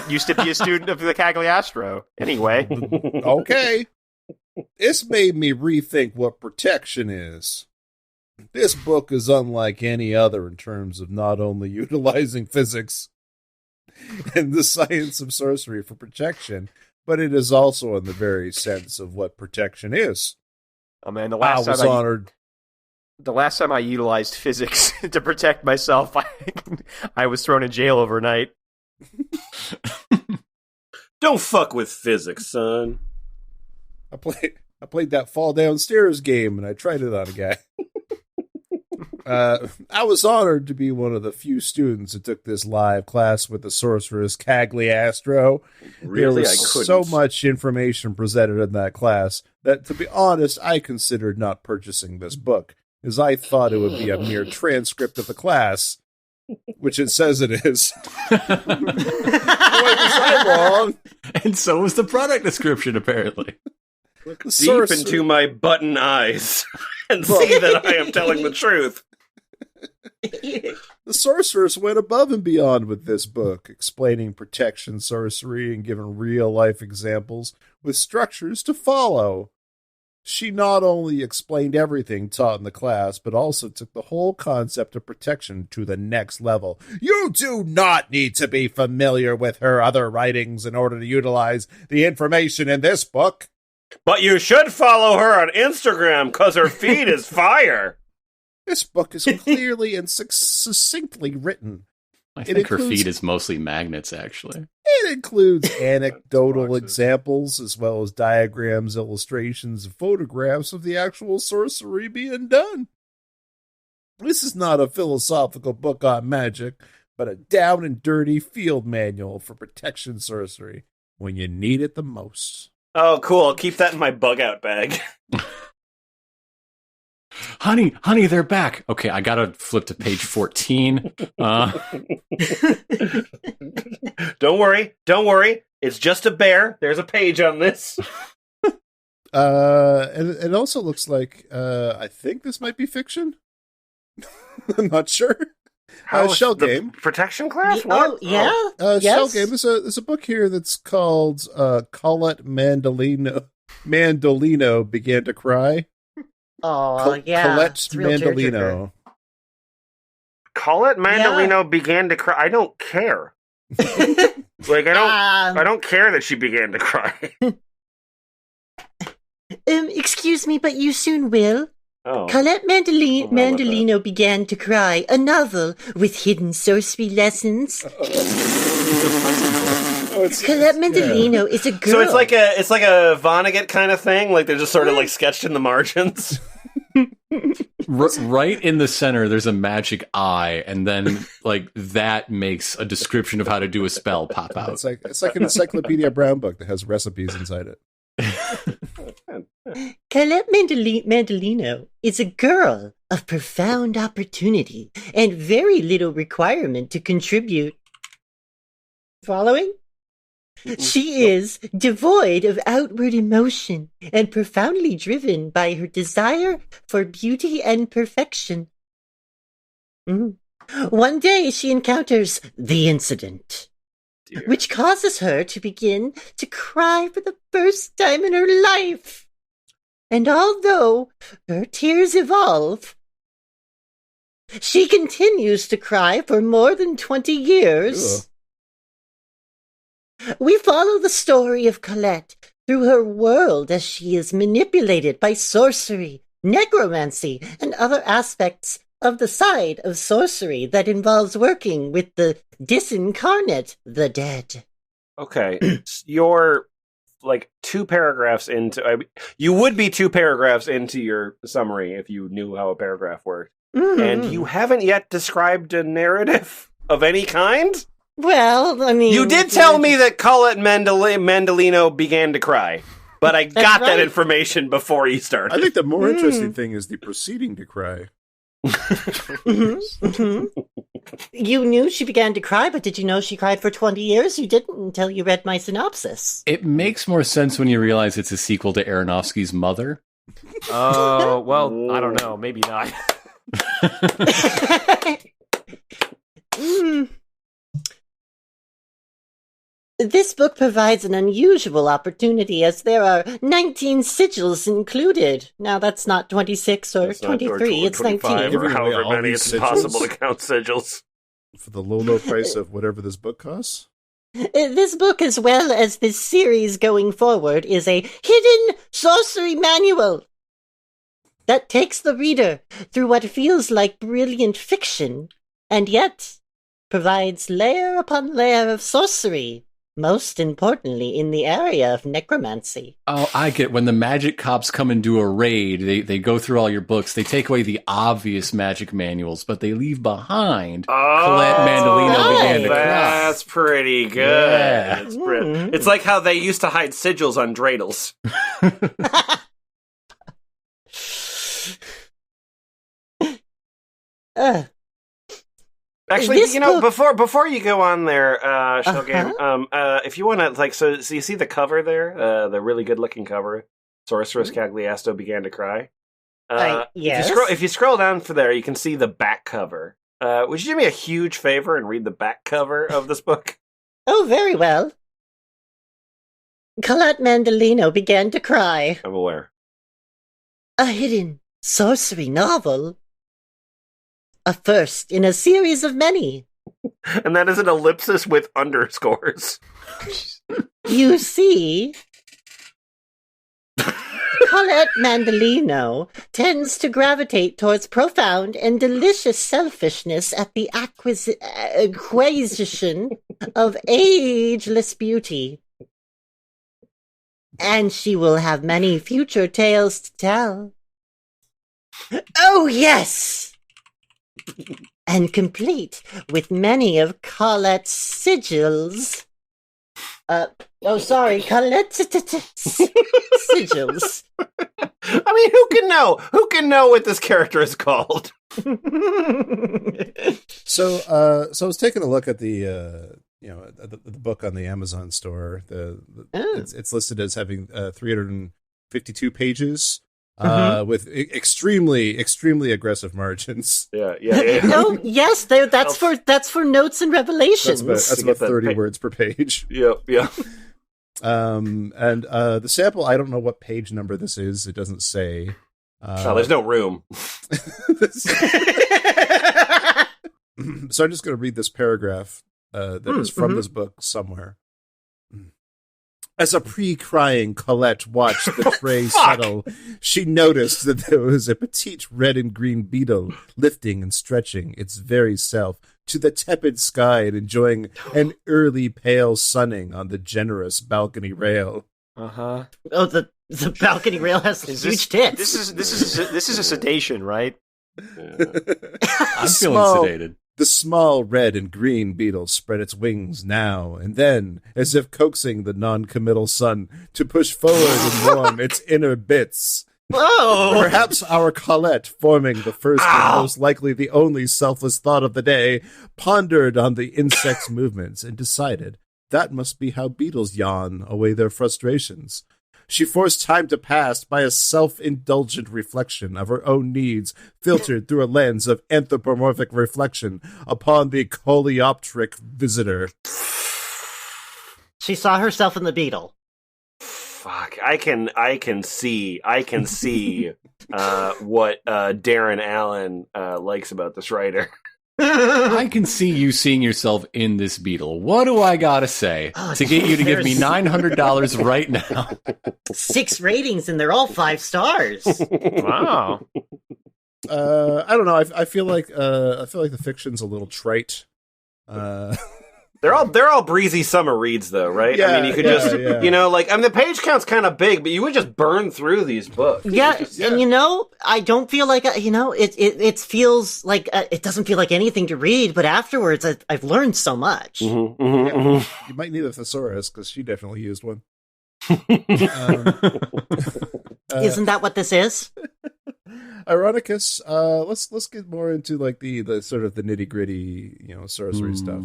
used to be a student of the Cagliastro. Anyway. Okay. This made me rethink what protection is. This book is unlike any other in terms of not only utilizing physics and the science of sorcery for protection, but it is also in the very sense of what protection is. Oh man, the I was honored. The last time I utilized physics to protect myself, I was thrown in jail overnight. Don't fuck with physics, son. I played that fall downstairs game and I tried it on a guy. I was honored to be one of the few students who took this live class with the Sorceress Cagliastro. Really? There was so much information presented in that class that, to be honest, I considered not purchasing this book, as I thought it would be a mere transcript of the class, which it says it is. Boy, was I wrong. And so was the product description, apparently. Look deep into my button eyes and see that I am telling the truth. The sorceress went above and beyond with this book, explaining protection sorcery and giving real-life examples with structures to follow. She not only explained everything taught in the class, but also took the whole concept of protection to the next level. You do not need to be familiar with her other writings in order to utilize the information in this book. But you should follow her on Instagram, because her feed is fire. This book is clearly and succinctly written. I think her feed is mostly magnets, actually. It includes anecdotal examples, as well as diagrams, illustrations, and photographs of the actual sorcery being done. This is not a philosophical book on magic, but a down and dirty field manual for protection sorcery when you need it the most. Oh, cool. I'll keep that in my bug out bag. honey, they're back. Okay, I gotta flip to page 14. Don't worry. It's just a bear. There's a page on this. And it also looks like I think this might be fiction. I'm not sure. Shell game protection class. Oh yeah. Yes. Shell game. There's a book here that's called Colette Mandolino began to cry. Oh yeah. Colette It's a real Mandolino. Colette Mandolino began to cry. I don't care. Like I don't care that she began to cry. Excuse me, but you soon will. Oh. Colette Mandolino began to cry, a novel with hidden sorcery lessons. Colette Mandolino is a girl. So it's like a Vonnegut kind of thing. Like they're just sort of like sketched in the margins. Right in the center, there's a magic eye, and then like that makes a description of how to do a spell pop out. It's like an Encyclopedia Brown book that has recipes inside it. Colette Mandolino is a girl of profound opportunity and very little requirement to contribute. Following? She is devoid of outward emotion and profoundly driven by her desire for beauty and perfection. One day she encounters the incident, which causes her to begin to cry for the first time in her life. And although her tears evolve, she continues to cry for more than 20 years. Ugh. We follow the story of Colette through her world as she is manipulated by sorcery, necromancy, and other aspects of the side of sorcery that involves working with the disincarnate, the dead. Okay, you're like 2 paragraphs into. You would be 2 paragraphs into your summary if you knew how a paragraph worked, and you haven't yet described a narrative of any kind. Well, I mean... You did tell me that Colette Mandolino began to cry, but I got that information before you started. I think the more interesting thing is the proceeding to cry. You knew she began to cry, but did you know she cried for 20 years? You didn't until you read my synopsis. It makes more sense when you realize it's a sequel to Aronofsky's Mother. Oh, well, I don't know. Maybe not. This book provides an unusual opportunity as there are 19 sigils included. Now, that's not 26 or 23, it's 19. Or however many it's impossible to count sigils. For the low price of whatever this book costs? This book, as well as this series going forward, is a hidden sorcery manual that takes the reader through what feels like brilliant fiction, and yet provides layer upon layer of sorcery. Most importantly, in the area of necromancy. Oh, I get it. When the magic cops come and do a raid, they go through all your books. They take away the obvious magic manuals, but they leave behind Colette Mandolino began to cry. That's pretty good. Yeah. It's like how they used to hide sigils on dreidels. Actually, This book- before you go on there, Shell Game, if you want to, like, so you see the cover there, the really good-looking cover, Sorceress Cagliastro began to cry. Yes. If you scroll down for there, you can see the back cover. Would you do me a huge favor and read the back cover of this book? Oh, very well. Colette Mandolino began to cry. I'm aware. A hidden sorcery novel. A first in a series of many. And that is an ellipsis with underscores. You see, Colette Mandolino tends to gravitate towards profound and delicious selfishness at the acquisition of ageless beauty. And she will have many future tales to tell. Oh, yes! And complete with many of Colette's sigils. Colette's sigils. I'm I mean, who can know? Who can know what this character is called? So I was taking a look at the book on the Amazon store. It's listed as having 352 pages. With extremely aggressive margins. Yeah. No, yes, that's for notes and revelations. That's about 30 words per page. Yeah. And the sample, I don't know what page number this is. It doesn't say. There's no room. So I'm just going to read this paragraph that is from this book somewhere. As a pre-crying Colette watched the tray settle, she noticed that there was a petite red and green beetle lifting and stretching its very self to the tepid sky and enjoying an early pale sunning on the generous balcony rail. Uh-huh. Oh, the balcony rail has huge tits. This is a sedation, right? I'm feeling sedated. The small red and green beetle spread its wings now and then, as if coaxing the non-committal sun to push forward and warm its inner bits. Whoa! Perhaps our Colette, forming the first and most likely the only selfless thought of the day, pondered on the insect's movements and decided that must be how beetles yawn away their frustrations. She forced time to pass by a self-indulgent reflection of her own needs, filtered through a lens of anthropomorphic reflection upon the coleopteric visitor. She saw herself in the beetle. Fuck! I can see what Darren Allen likes about this writer. I can see you seeing yourself in this beetle. What do I gotta say to get you to give me $900 right now? 6 ratings and they're all 5 stars. Wow. I don't know. I feel like the fiction's a little trite. They're all breezy summer reads, though, right? Yeah, I mean, you could the page count's kind of big, but you would just burn through these books. Yeah, and I don't feel like it feels like it doesn't feel like anything to read, but afterwards I've learned so much. You might need a thesaurus because she definitely used one. Isn't that what this is? Ironicus, let's get more into like the sort of the nitty gritty, sorcery stuff.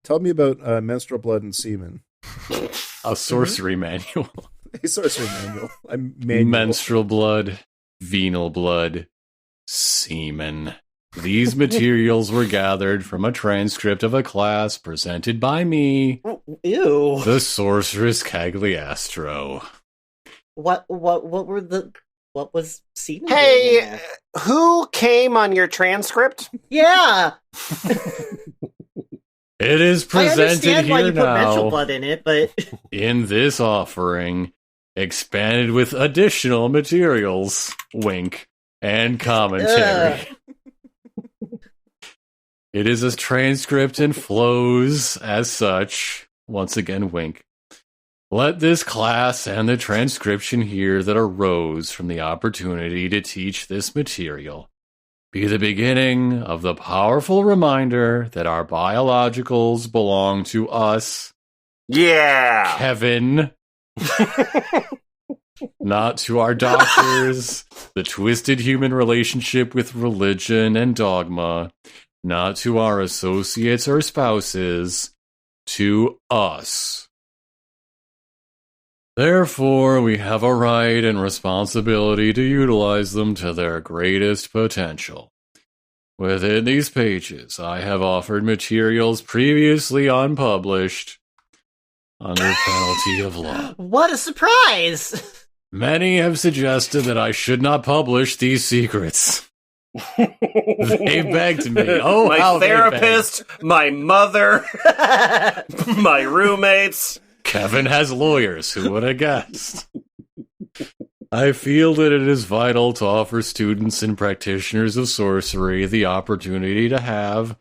Tell me about menstrual blood and semen. A sorcery manual. A sorcery manual. Menstrual blood, venal blood, semen. These materials were gathered from a transcript of a class presented by me. Ew. The Sorceress Cagliastro. What was semen? Hey, who came on your transcript? Yeah. It is presented I understand why here you put menstrual now blood in it, but in this offering, expanded with additional materials, wink, and commentary. It is a transcript and flows as such. Once again, wink. Let this class and the transcription here that arose from the opportunity to teach this material be the beginning of the powerful reminder that our biologicals belong to us. Yeah! Kevin. Not to our doctors, the twisted human relationship with religion and dogma, not to our associates or spouses, to us. Therefore, we have a right and responsibility to utilize them to their greatest potential. Within these pages, I have offered materials previously unpublished under penalty of law. What a surprise! Many have suggested that I should not publish these secrets. They begged me. Oh, my therapist, my mother, my roommates. Kevin has lawyers, who would have guessed? I feel that it is vital to offer students and practitioners of sorcery the opportunity to have,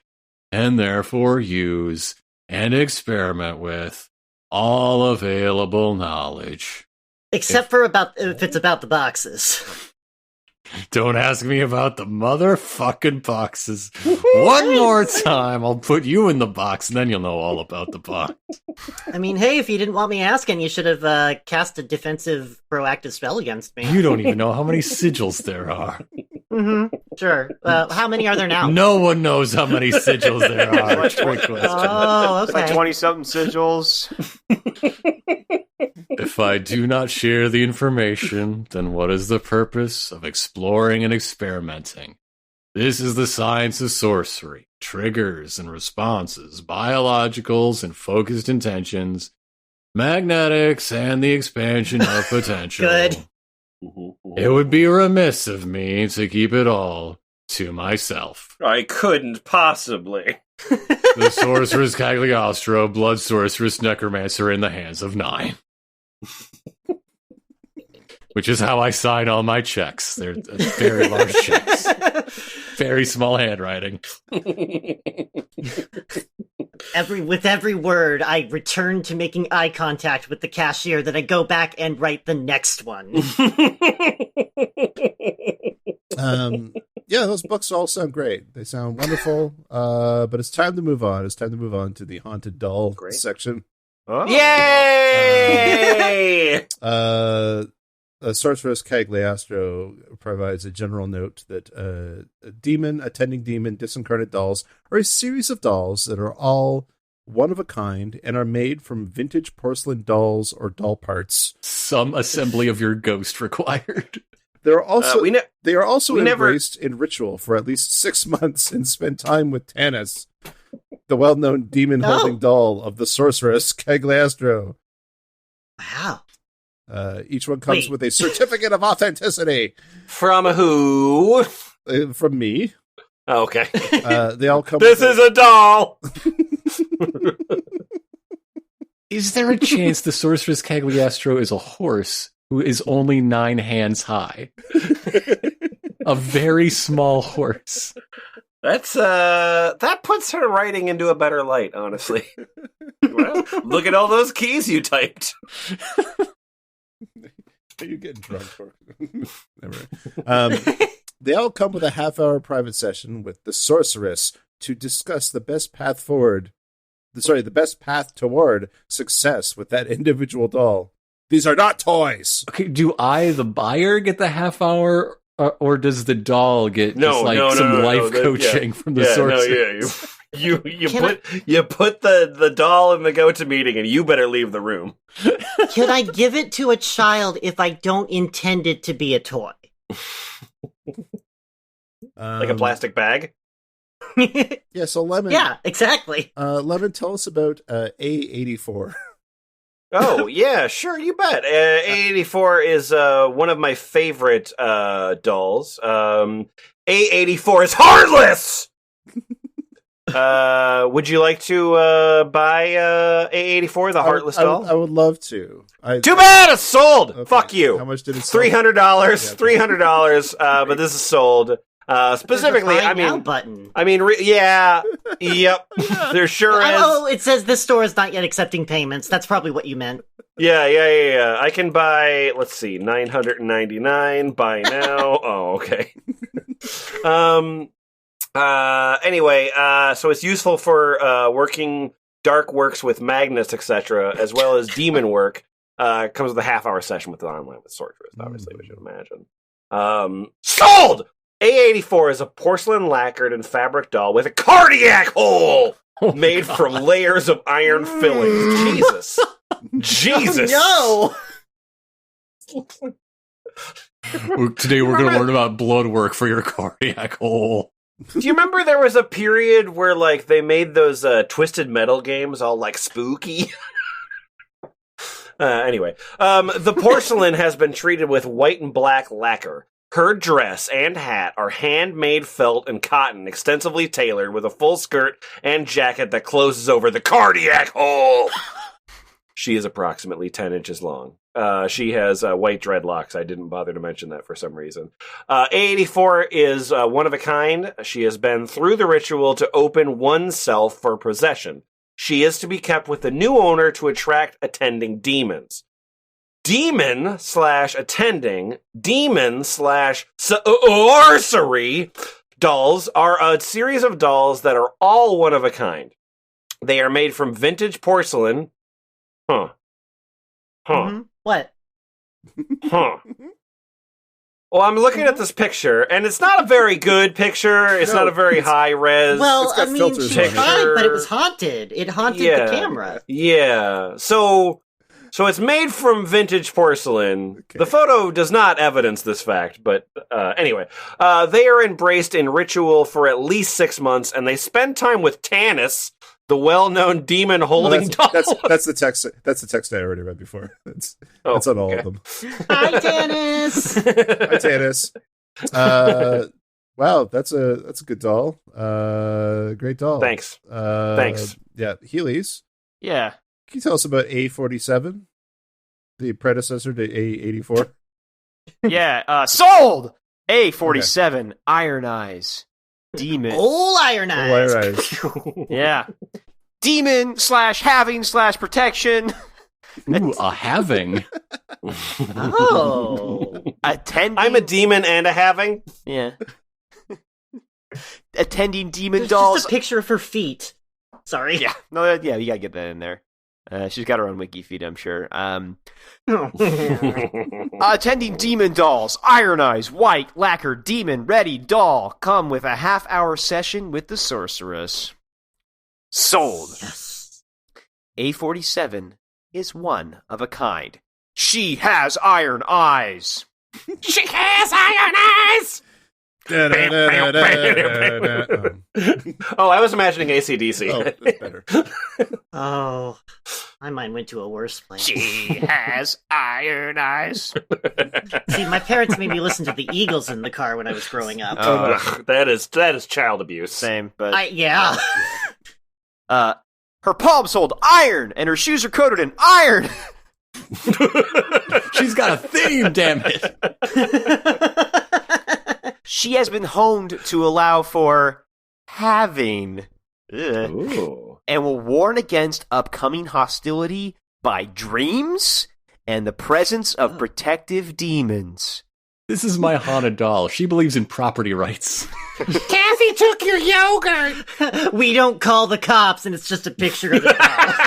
and therefore use, and experiment with, all available knowledge. Except for if it's about the boxes. Don't ask me about the motherfucking boxes. One more time, I'll put you in the box, and then you'll know all about the box. I mean, hey, if you didn't want me asking, you should have cast a defensive proactive spell against me. You don't even know how many sigils there are. Mm-hmm. Sure. How many are there now? No one knows how many sigils there are. Trick question. Oh, It's like okay. 20-something sigils. If I do not share the information, then what is the purpose of exploring and experimenting? This is the science of sorcery. Triggers and responses, biologicals and focused intentions, magnetics, and the expansion of potential. Good. It would be remiss of me to keep it all to myself. I couldn't possibly. The Sorceress Cagliastro, Blood Sorceress Necromancer in the hands of 9. Which is how I sign all my checks. They're very large checks. Very small handwriting. With every word, I return to making eye contact with the cashier, that I go back and write the next one. Yeah, those books all sound great. They sound wonderful. But it's time to move on. It's time to move on to the haunted doll section. Oh. Yay! Sorceress Cagliastro provides a general note that attending demon, disincarnate dolls are a series of dolls that are all one of a kind and are made from vintage porcelain dolls or doll parts. Some assembly of your ghost required. They are also we embraced in ritual for at least 6 months and spend time with Tanis, the well-known demon-holding doll of the Sorceress Cagliastro. Wow. Each one comes with a certificate of authenticity. From who? From me. Oh, okay. They all come. This is a doll. Is there a chance the Sorceress Cagliastro is a horse who is only 9 hands high? A very small horse. That puts her writing into a better light, honestly. Well, look at all those keys you typed. Are you getting drunk? Never. They all come with a half-hour private session with the sorceress to discuss the best path forward. The best path toward success with that individual doll. These are not toys. Okay, do I, the buyer, get the half hour, or does the doll get some life coaching from the sorceress? You put the doll in the go-to-meeting, and you better leave the room. Could I give it to a child if I don't intend it to be a toy? Like a plastic bag? Yeah, so Lemon. Yeah, exactly. Lemon, tell us about A84. Oh, yeah, sure, you bet. A84 is one of my favorite dolls. A84 is heartless! Would you like to buy A84, the heartless doll? I would love to. Too bad it's sold! Okay. Fuck you. How much did it sell? $300. $300, but this is sold. Specifically, There's a buy now button. Yep, there sure is. Oh, it says this store is not yet accepting payments. That's probably what you meant. Yeah. I can buy, let's see, $999, buy now. Oh, okay. Anyway, so it's useful for working dark works with magnets, etc., as well as demon work. Comes with a half-hour session with the online with Sorceress, obviously, we should imagine. Sold! A84 is a porcelain lacquered and fabric doll with a cardiac hole made from layers of iron fillings. Jesus. Oh, no! Today we're going to learn about blood work for your cardiac hole. Do you remember there was a period where, like, they made those Twisted Metal games all, like, spooky? Anyway, the porcelain has been treated with white and black lacquer. Her dress and hat are handmade felt and cotton, extensively tailored with a full skirt and jacket that closes over the cardiac hole. She is approximately 10 inches long. She has white dreadlocks. I didn't bother to mention that for some reason. A84 is one of a kind. She has been through the ritual to open oneself for possession. She is to be kept with the new owner to attract attending demons. demon/attending, demon/sorcery dolls are a series of dolls that are all one of a kind. They are made from vintage porcelain. What? Well, I'm looking at this picture, and it's not a very good picture. It's not a very high res. Well, I mean, filters she on it. tried, but it was haunted. It haunted the camera. Yeah. So it's made from vintage porcelain. Okay. The photo does not evidence this fact, but anyway. They are embraced in ritual for at least 6 months, and they spend time with Tanis, the well-known demon holding doll. That's the text. That's the text I already read before. That's on all of them. Hi, Dennis. Hi, Tanis. Wow, that's a good doll. Great doll. Thanks. Thanks. Yeah, Healy's. Yeah. Can you tell us about A47, the predecessor to A84? Yeah. Sold! A47, Iron Eyes. Demon. Old Iron Eyes. Oh, eyes. Yeah. Demon/having/protection. Ooh, a having. Oh. Attending. I'm a demon and a having. Yeah. Attending demon There's dolls. just a picture of her feet. Sorry. Yeah. No, yeah, you gotta get that in there. She's got her own wiki feed, I'm sure. Attending demon dolls, Iron Eyes, white, lacquer, demon, ready, doll. Come with a half-hour session with the sorceress. Sold. Yes. A47 is one of a kind. She has iron eyes. She has iron eyes! Oh, I was imagining AC/DC. Oh, that's better. Oh, my mind went to a worse place. She has iron eyes. See, my parents made me listen to the Eagles in the car when I was growing up. Ugh, that is child abuse. Same, but Yeah. her palms hold iron, and her shoes are coated in iron. She's got a theme, damn it. She has been honed to allow for having, Ooh. and will warn against upcoming hostility by dreams and the presence of protective demons. This is my haunted doll. She believes in property rights. Kathy took your yogurt. We don't call the cops, and it's just a picture of the cops.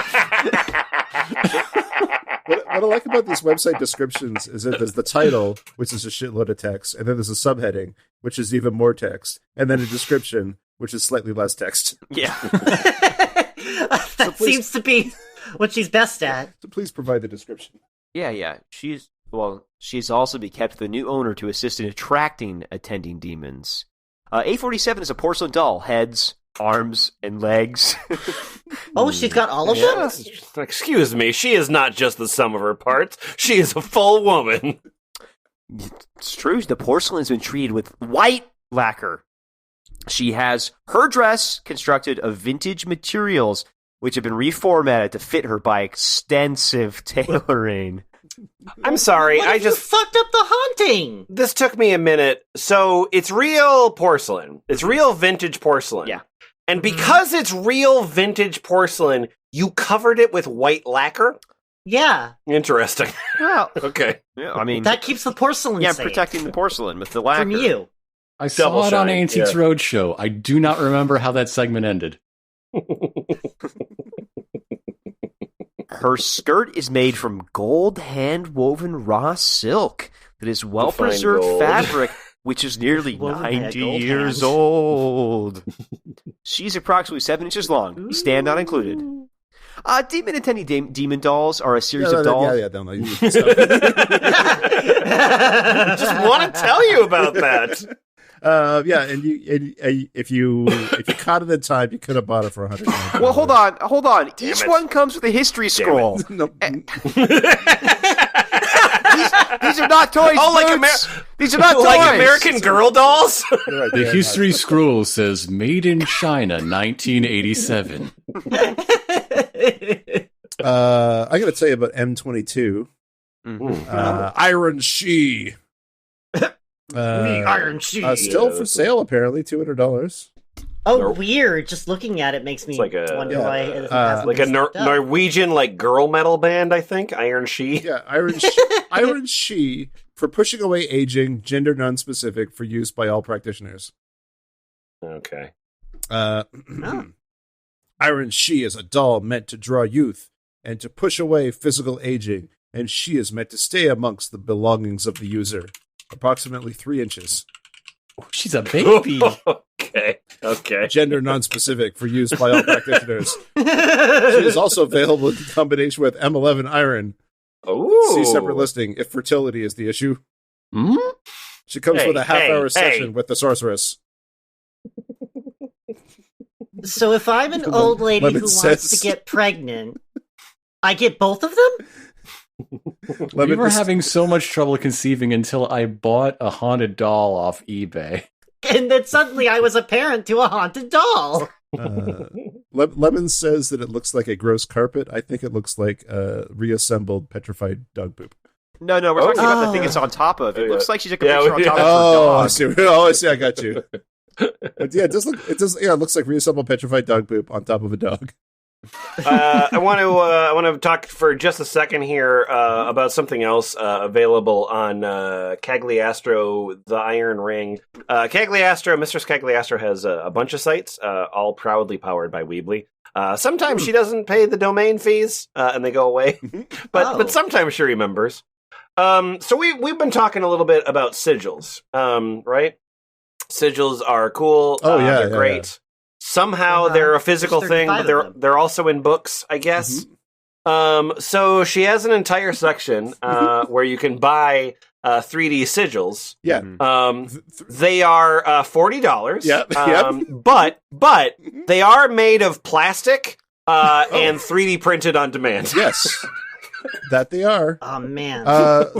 What I like about these website descriptions is that there's the title, which is a shitload of text, and then there's a subheading, which is even more text, and then a description, which is slightly less text. Yeah. That seems to be what she's best at. So please provide the description. Yeah. She's also be kept with a new owner to assist in attracting attending demons. A47 is a porcelain doll, heads, arms, and legs. Oh, she's got all of them? Excuse me, she is not just the sum of her parts. She is a full woman. It's true. The porcelain has been treated with white lacquer. She has her dress constructed of vintage materials, which have been reformatted to fit her by extensive tailoring. I'm sorry, What if you fucked up the haunting? This took me a minute. So it's real porcelain. It's real vintage porcelain. Yeah. And because it's real vintage porcelain, you covered it with white lacquer? Yeah, Interesting. Well, Okay. yeah, I mean, that keeps the porcelain yeah, safe protecting the porcelain with the lacquer. from you. I saw Double it on shine, Antiques yeah. Roadshow. I do not remember how that segment ended. Her skirt is made from gold hand-woven raw silk that is well-preserved gold. fabric, which is nearly Woven by 90 gold years hands. old. She's approximately 7 inches long, stand not included. Demon attending demon dolls are a series of dolls. No, you Just want to tell you about that. and if you caught it in time, you could have bought it for $100. Well, hold on. Each it. one comes with a history scroll. No, These are not toys. Oh, like Boots. These are not toys. Like American Girl dolls? you're right, The yeah, history scroll says "Made in China, 1987." I got to tell you about M22. Iron She. The Iron She. Still for sale, apparently, $200. Oh, weird. Just looking at it makes me wonder why it hasn't like been a stepped up. Norwegian like girl metal band, I think. Iron She. Yeah, Iron She for pushing away aging, gender non-specific, for use by all practitioners. Okay. Iron She is a doll meant to draw youth and to push away physical aging, and she is meant to stay amongst the belongings of the user, approximately 3 inches. She's a baby. Okay. Gender non-specific for use by all practitioners. She is also available in combination with M11 Iron. Ooh. See separate listing if fertility is the issue. Hmm? She comes with a half-hour session with the sorceress. So if I'm an old lady who wants to get pregnant, I get both of them? We were having so much trouble conceiving until I bought a haunted doll off eBay. And then suddenly I was a parent to a haunted doll. Lemon says that it looks like a gross carpet. I think it looks like reassembled petrified dog poop. No, we're talking about the thing it's on top of. It looks like she's like a picture on top of her I dog. see. I see. I got you. But yeah, it does look. It looks like reassembled petrified dog poop on top of a dog. I want to talk for just a second here about something else available on Cagliastro, the Iron Ring. Mistress Cagliastro has a bunch of sites, all proudly powered by Weebly. Sometimes she doesn't pay the domain fees, and they go away, but sometimes she remembers. So we've been talking a little bit about sigils, right? Sigils are cool. They're great. Yeah. Somehow they're a physical thing, but they're also in books, I guess. Mm-hmm. So she has an entire section where you can buy 3D sigils. Yeah. They are $40. Yep. But they are made of plastic and 3D printed on demand. Yes. That they are. Oh man!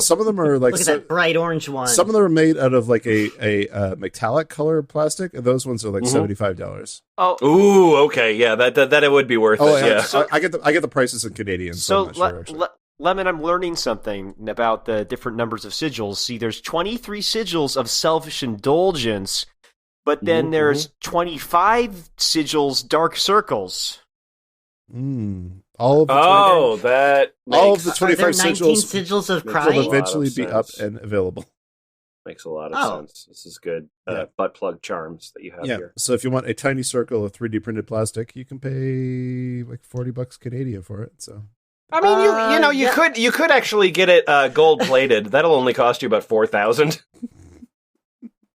Some of them are like look at that bright orange one. Some of them are made out of like a metallic color plastic, and those ones are like $75. Oh, ooh, okay, yeah, that it would be worth it. Yeah, so, I get the prices in Canadian. So I'm not sure, Lemon, I'm learning something about the different numbers of sigils. See, there's 23 sigils of selfish indulgence, but then there's 25 sigils dark circles. All of the all of the 25 sigils of crying will eventually be up and available. Makes a lot of sense. This is good. Butt plug charms that you have here. So if you want a tiny circle of 3D printed plastic, you can pay like $40 Canadian for it. So I mean, you could actually get it gold plated. That'll only cost you about $4,000.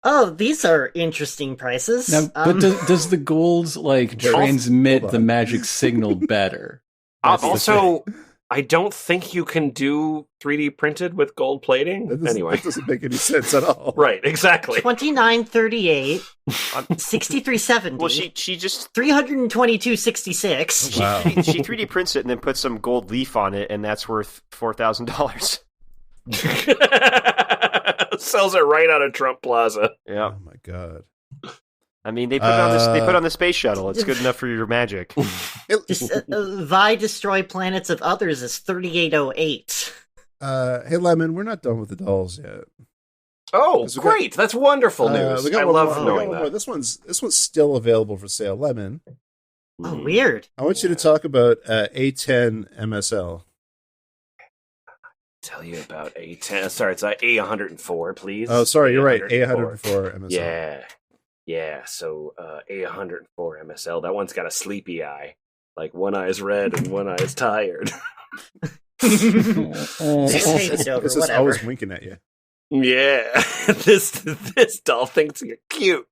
Oh, these are interesting prices. Now, but does the gold like transmit the magic signal better? Also, I don't think you can do 3D printed with gold plating. That doesn't make any sense at all. Right, exactly. 2938, 6370. Well, she just 322.66. Wow. She 3D prints it and then puts some gold leaf on it, and that's worth $4,000. Sells it right out of Trump Plaza. Yeah. Oh my god. I mean, they put it on this. They put it on the space shuttle. It's good enough for your magic. Vi destroy planets of others is 3808. Hey Lemon, we're not done with the dolls yet. Oh, great! That's wonderful news. I love knowing that. This one's still available for sale. Lemon. Oh, weird. I want you to talk about A10 MSL. Tell you about A10. Sorry, it's A104, please. Oh, sorry, you're right. A104 MSL. Yeah. So A104 MSL. That one's got a sleepy eye. Like one eye's red and one eye's tired. This is always winking at you. Yeah, this doll thinks you're cute.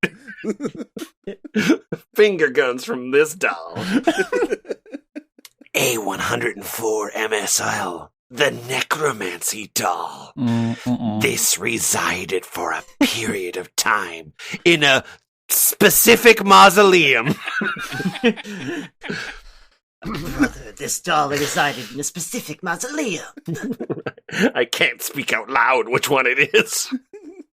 Finger guns from this doll. A104 MSL. The necromancy doll. This resided for a period of time in a specific mausoleum. Brother, this doll resided in a specific mausoleum. I can't speak out loud which one it is.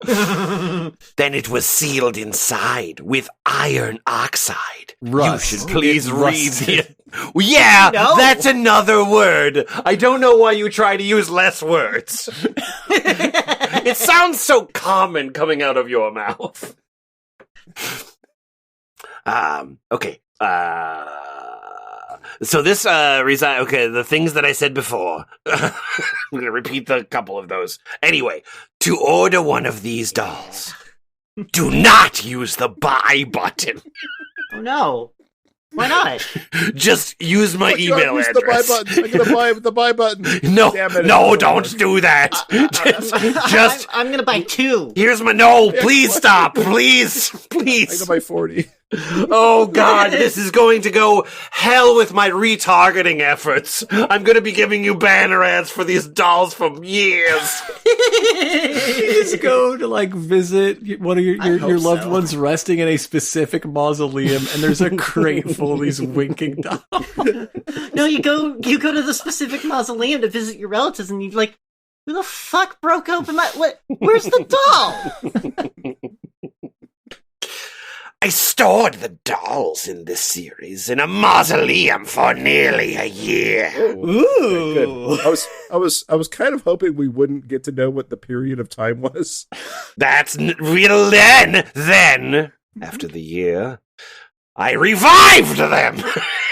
Then it was sealed inside with iron oxide. Rust. You should please read the... Yeah, that's another word. I don't know why you try to use less words. It sounds so common coming out of your mouth. Okay. So this the things that I said before. I'm going to repeat a couple of those. Anyway, to order one of these dolls, do not use the buy button. Oh no. Why not? Just use my email use address. The buy button. I'm going to buy the buy button. No, Damn it, no, don't do that. I'm going to buy 2. Here's my please stop. Please. I'm going to buy 40. Oh God, this is going to go hell with my retargeting efforts. I'm going to be giving you banner ads for these dolls for years. You just go to like visit one of your loved ones resting in a specific mausoleum, and there's a crate full of these winking dolls. No, you go to the specific mausoleum to visit your relatives, and you're like, who the fuck broke open where's the doll? I stored the dolls in this series in a mausoleum for nearly a year. Ooh. I was kind of hoping we wouldn't get to know what the period of time was. That's real. Then, after the year, I revived them,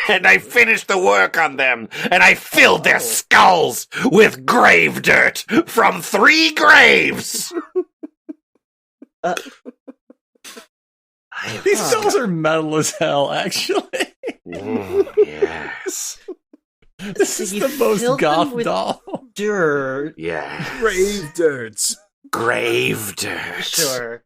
and I finished the work on them, and I filled their skulls with grave dirt from 3 graves. These dolls are metal as hell, actually. Yes. This is the most goth doll. Dirt. Yeah. Grave dirt. Grave dirt. Sure.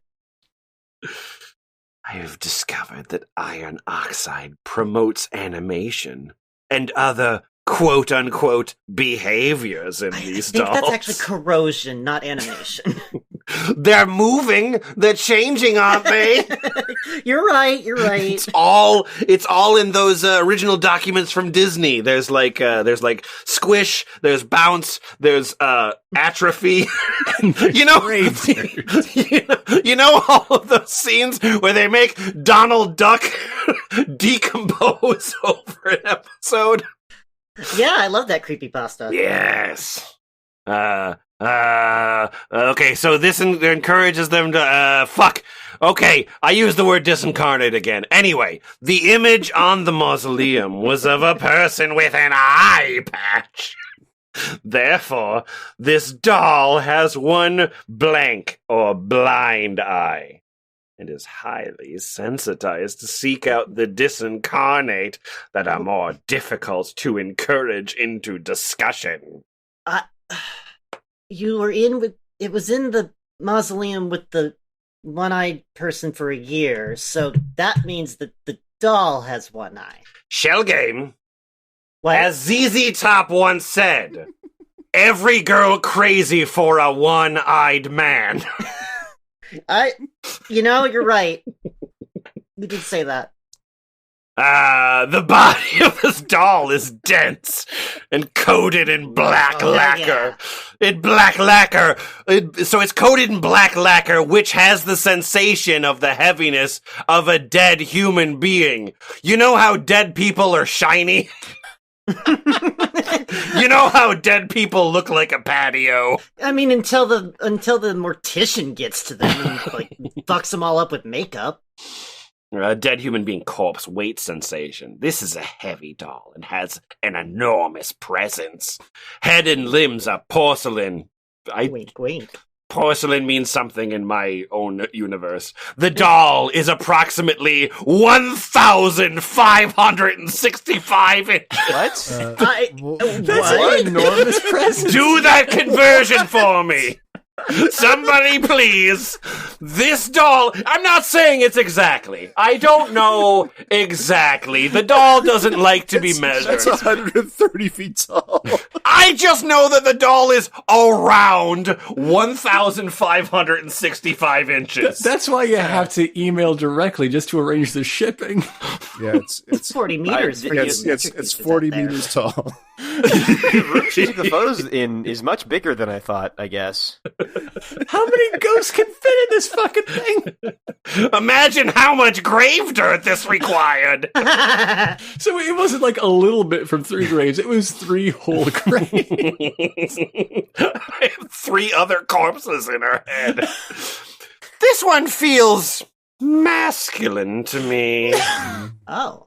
I have discovered that iron oxide promotes animation and other quote-unquote behaviors in these dolls. I think that's actually corrosion, not animation. They're moving. They're changing, aren't they? You're right. It's all in those original documents from Disney. There's like squish, there's bounce, there's atrophy. you know all of those scenes where they make Donald Duck decompose over an episode. Yeah, I love that creepypasta. Yes. Okay, so this encourages them to, fuck. Okay, I used the word disincarnate again. Anyway, the image on the mausoleum was of a person with an eye patch. Therefore, this doll has one blank or blind eye and is highly sensitized to seek out the disincarnate that are more difficult to encourage into discussion. You were it was in the mausoleum with the one-eyed person for a year, so that means that the doll has one eye. Shell game. What? As ZZ Top once said, every girl crazy for a one-eyed man. You're right. You did say that. The body of this doll is dense and coated in black lacquer. So it's coated in black lacquer, which has the sensation of the heaviness of a dead human being. You know how dead people are shiny? You know how dead people look like a patio? I mean, until the mortician gets to them and fucks them all up with makeup. A dead human being corpse weight sensation. This is a heavy doll and has an enormous presence. Head and limbs are porcelain. Wink, wink. Porcelain means something in my own universe. The doll is approximately 1,565 inches. What? That's an enormous presence. Do that conversion for me. Somebody please. This doll, I'm not saying it's exactly. I don't know exactly. The doll doesn't like to be measured. That's 130 feet tall. I just know that the doll is around 1,565 inches. That's why you have to email directly just to arrange the shipping. Yeah, it's 40 meters. It's 40 meters tall. The room she took the photos in is much bigger than I thought, I guess. How many ghosts can fit in this fucking thing? Imagine how much grave dirt this required. So it wasn't like a little bit from 3 graves, it was 3 whole graves. I have 3 other corpses in her head. This one feels masculine to me. Oh.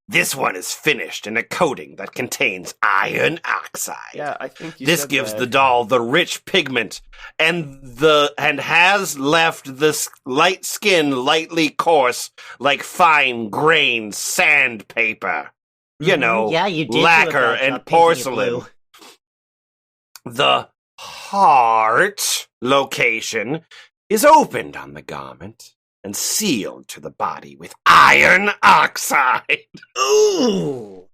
This one is finished in a coating that contains iron oxide. Yeah, I think you This said gives that. the doll the rich pigment and has left the light skin lightly coarse like fine grained sandpaper. You know, Yeah, you did do a lacquer bad job and painting it porcelain. blue. The heart location is opened on the garment and sealed to the body with iron oxide. Ooh.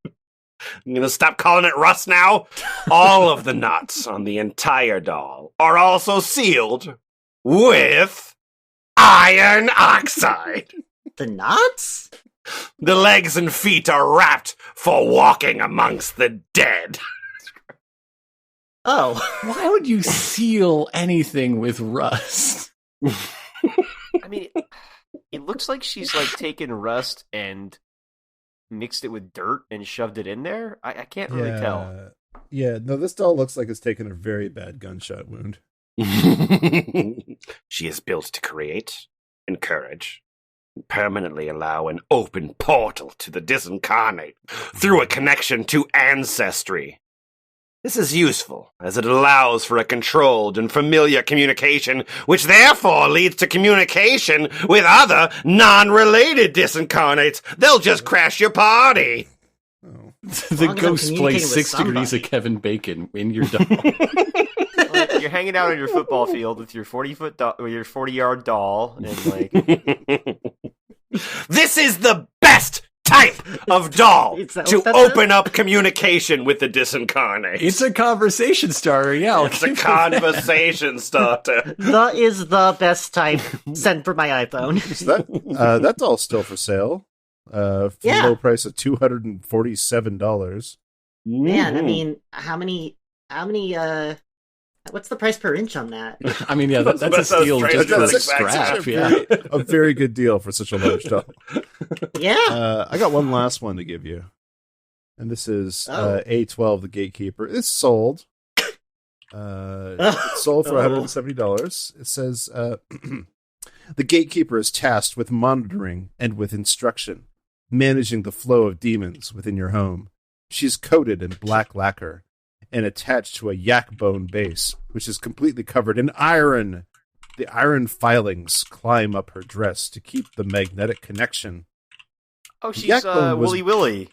I'm gonna stop calling it rust now. All of the nuts on the entire doll are also sealed with iron oxide. The knots? The legs and feet are wrapped for walking amongst the dead. Oh. Why would you seal anything with rust? I mean, it looks like she's like taken rust and mixed it with dirt and shoved it in there. I can't really tell. Yeah, no, this doll looks like it's taken a very bad gunshot wound. She is built to create, encourage, and permanently allow an open portal to the disincarnate through a connection to ancestry. This is useful, as it allows for a controlled and familiar communication, which therefore leads to communication with other non-related disincarnates. They'll just crash your party. Oh. The long as I'm ghost communicating plays with 6 degrees somebody. of Kevin Bacon in your doll. Well, you're hanging out on your football field with your 40-yard doll, and like, This is the best type of doll Is that to what that open up communication with the disincarnate. It's a conversation starter, yeah. I'll It's a give it conversation starter. The is the best type. Send for my iPhone. So that doll's still for sale. For Yeah. a low price of $247. Man, I mean, how many, what's the price per inch on that? I mean, yeah, that's a steal That's just for that's a exact scrap, same. yeah. A very good deal for such a large doll. Yeah. I got one last one to give you. And this is Oh. A12, the Gatekeeper. It's sold. It's sold for $170. It says, the Gatekeeper is tasked with monitoring and with instruction, managing the flow of demons within your home. She's coated in black lacquer and attached to a yak bone base, which is completely covered in iron. The iron filings climb up her dress to keep the magnetic connection. oh, she's Yakbone was- Wooly Willy.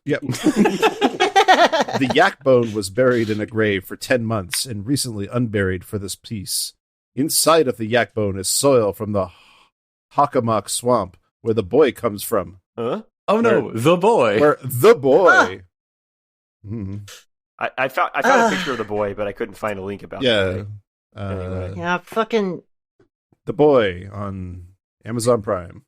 Yep. The yak bone was buried in a grave for 10 months and recently unburied for this piece. Inside of the yak bone is soil from the Hockomock swamp, where the boy comes from. Huh? Oh no, the boy. Where the boy... Mhm. I found a picture of the boy, but I couldn't find a link about Yeah. the boy. Anyway. Yeah, fucking. The Boy on Amazon Prime.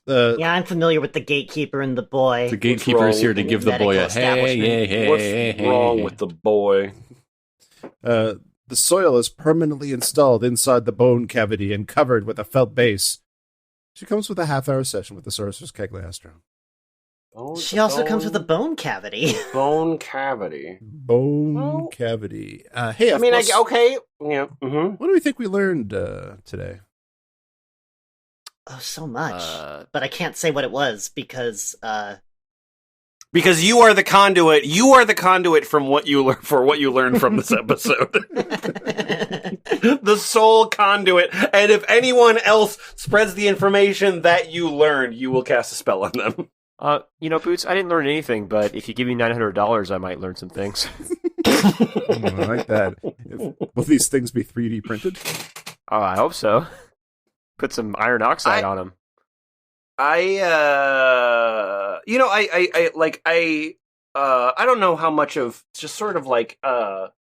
Yeah, I'm familiar with the Gatekeeper and the boy. The gatekeeper is here to with give the boy a medical hey, hey, hey, What's hey, wrong hey. with the boy? The soil is permanently installed inside the bone cavity and covered with a felt base. She comes with a half-hour session with the Sorceress Cagliastro. She also comes with a bone cavity. bone cavity. Bone Well- cavity. Hey, I mean, F+, okay, yeah. Mm-hmm. what do we think we learned today? Oh, so much. Uh, But I can't say what it was because Because you are the conduit. You are the conduit from what you learned from this episode. The sole conduit. And if anyone else spreads the information that you learned, you will cast a spell on them. Boots, I didn't learn anything, but if you give me $900, I might learn some things. I like that. Will these things be 3D printed? I hope so. Put some iron oxide on them. I don't know how much of just sort of like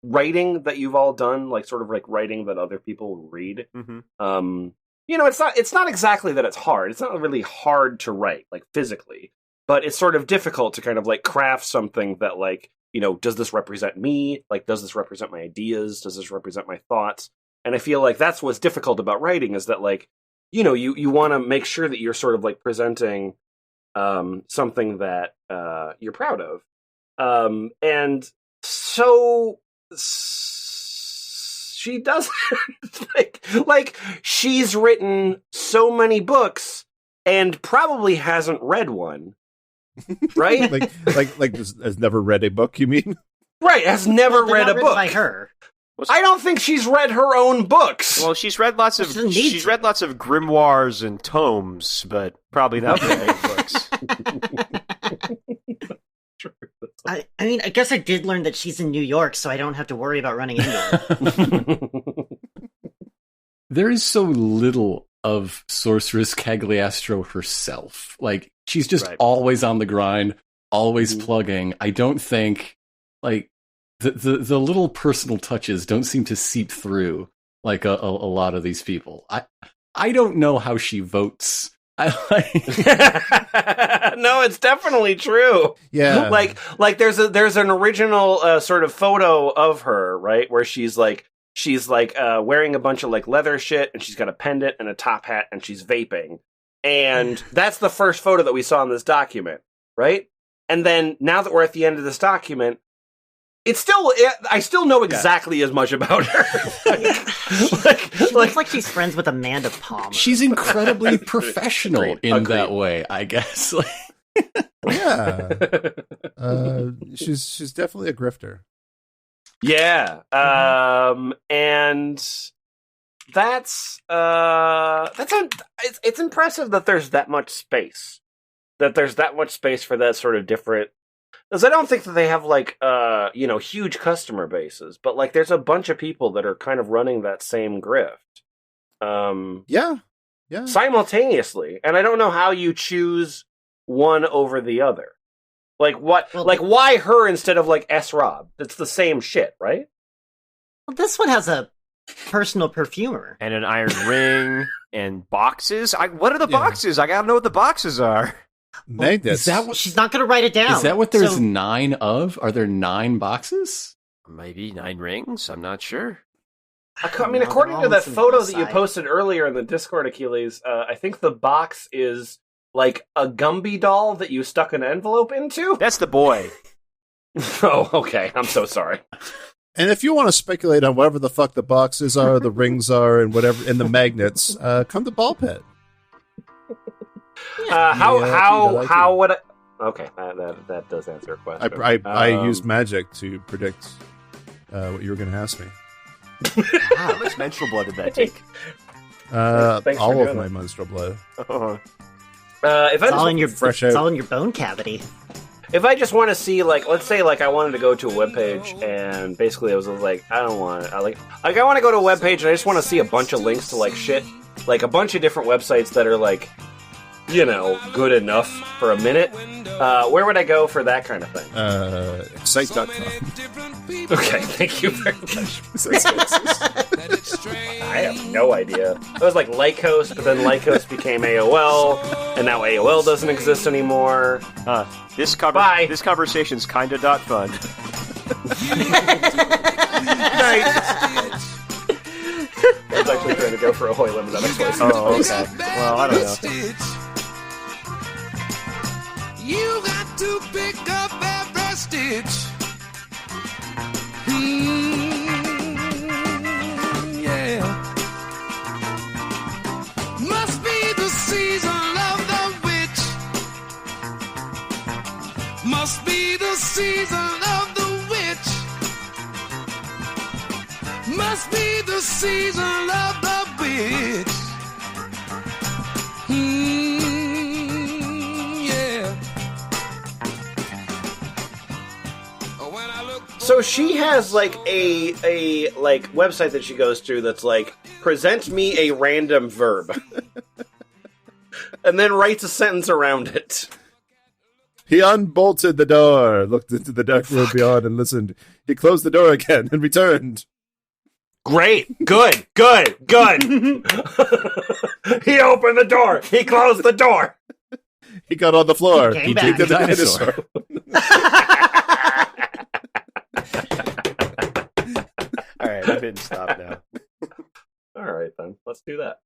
writing that you've all done, like sort of like writing that other people read. Mm-hmm. It's not exactly that it's hard. It's not really hard to write, like physically, but it's sort of difficult to kind of like craft something that like, does this represent me? Like, does this represent my ideas? Does this represent my thoughts? And I feel like that's what's difficult about writing is that like, you want to make sure that you're sort of like presenting something that you're proud of. And so she doesn't. like she's written so many books and probably hasn't read one. Right? like has never read a book, you mean? Right, has never read a book by her. I don't think she's read her own books. Well, she's read lots of grimoires and tomes, but probably not read any books. I mean, I guess I did learn that she's in New York, so I don't have to worry about running into her. There is so little of Sorceress Cagliastro herself. Like, she's just always on the grind, always plugging. I don't think, like, the little personal touches don't seem to seep through like a lot of these people. I don't know how she votes. No, it's definitely true. Yeah, like there's an original sort of photo of her, right, where she's wearing a bunch of like leather shit, and she's got a pendant and a top hat, and she's vaping, and that's the first photo that we saw in this document, right? And then now that we're at the end of this document, I still know exactly as much about her. She looks like she's friends with Amanda Palmer. She's incredibly professional in that way, I guess. Yeah, she's definitely a grifter. Yeah, and it's impressive that there's that much space. That there's that much space for that sort of different. Because I don't think that they have like huge customer bases, but like there's a bunch of people that are kind of running that same grift. Yeah. Simultaneously, and I don't know how you choose one over the other. Like what? Well, like why her instead of like S. Rob? It's the same shit, right? Well, this one has a personal perfumer and an iron ring and boxes. What are the boxes? I gotta know what the boxes are. Magnets. She's not going to write it down. Is that what there's 9 of? Are there 9 boxes? Maybe 9 rings. I'm not sure. I mean, according to that photo that you posted earlier in the Discord, Achilles, I think the box is like a Gumby doll that you stuck an envelope into. That's the boy. Oh, okay. I'm so sorry. And if you want to speculate on whatever the fuck the boxes are, the rings are, and whatever, and the magnets, come to Ball Pit. How would I... Okay, that does answer a question. I used magic to predict what you were going to ask me. How much menstrual blood did that take? All of my menstrual blood. It's all in your bone cavity. If I just want to see, like, let's say, like, I wanted to go to a webpage, and basically I was like, I want to go to a webpage, and I just want to see a bunch of links to, like, shit, like, a bunch of different websites that are, like, good enough for a minute. Where would I go for that kind of thing? Excite.com. Okay, thank you very much. I have no idea. It was like Lycos, but then Lycos became AOL, and now AOL doesn't exist anymore. This conversation's kinda .fun. Nice. I was actually trying to go for a Hoy Lemon on a place. Oh, okay. Well, I don't know. You got to pick up every stitch. Yeah. Must be the season of the witch. Must be the season of the witch. Must be the season of the witch. So she has like a like website that she goes to that's like, present me a random verb, and then writes a sentence around it. He unbolted the door, looked into the dark room beyond, and listened. He closed the door again and returned. Great, good. He opened the door. He closed the door. He got on the floor. He did the dinosaur. All right, I'm hitting stop now. All right, then. Let's do that.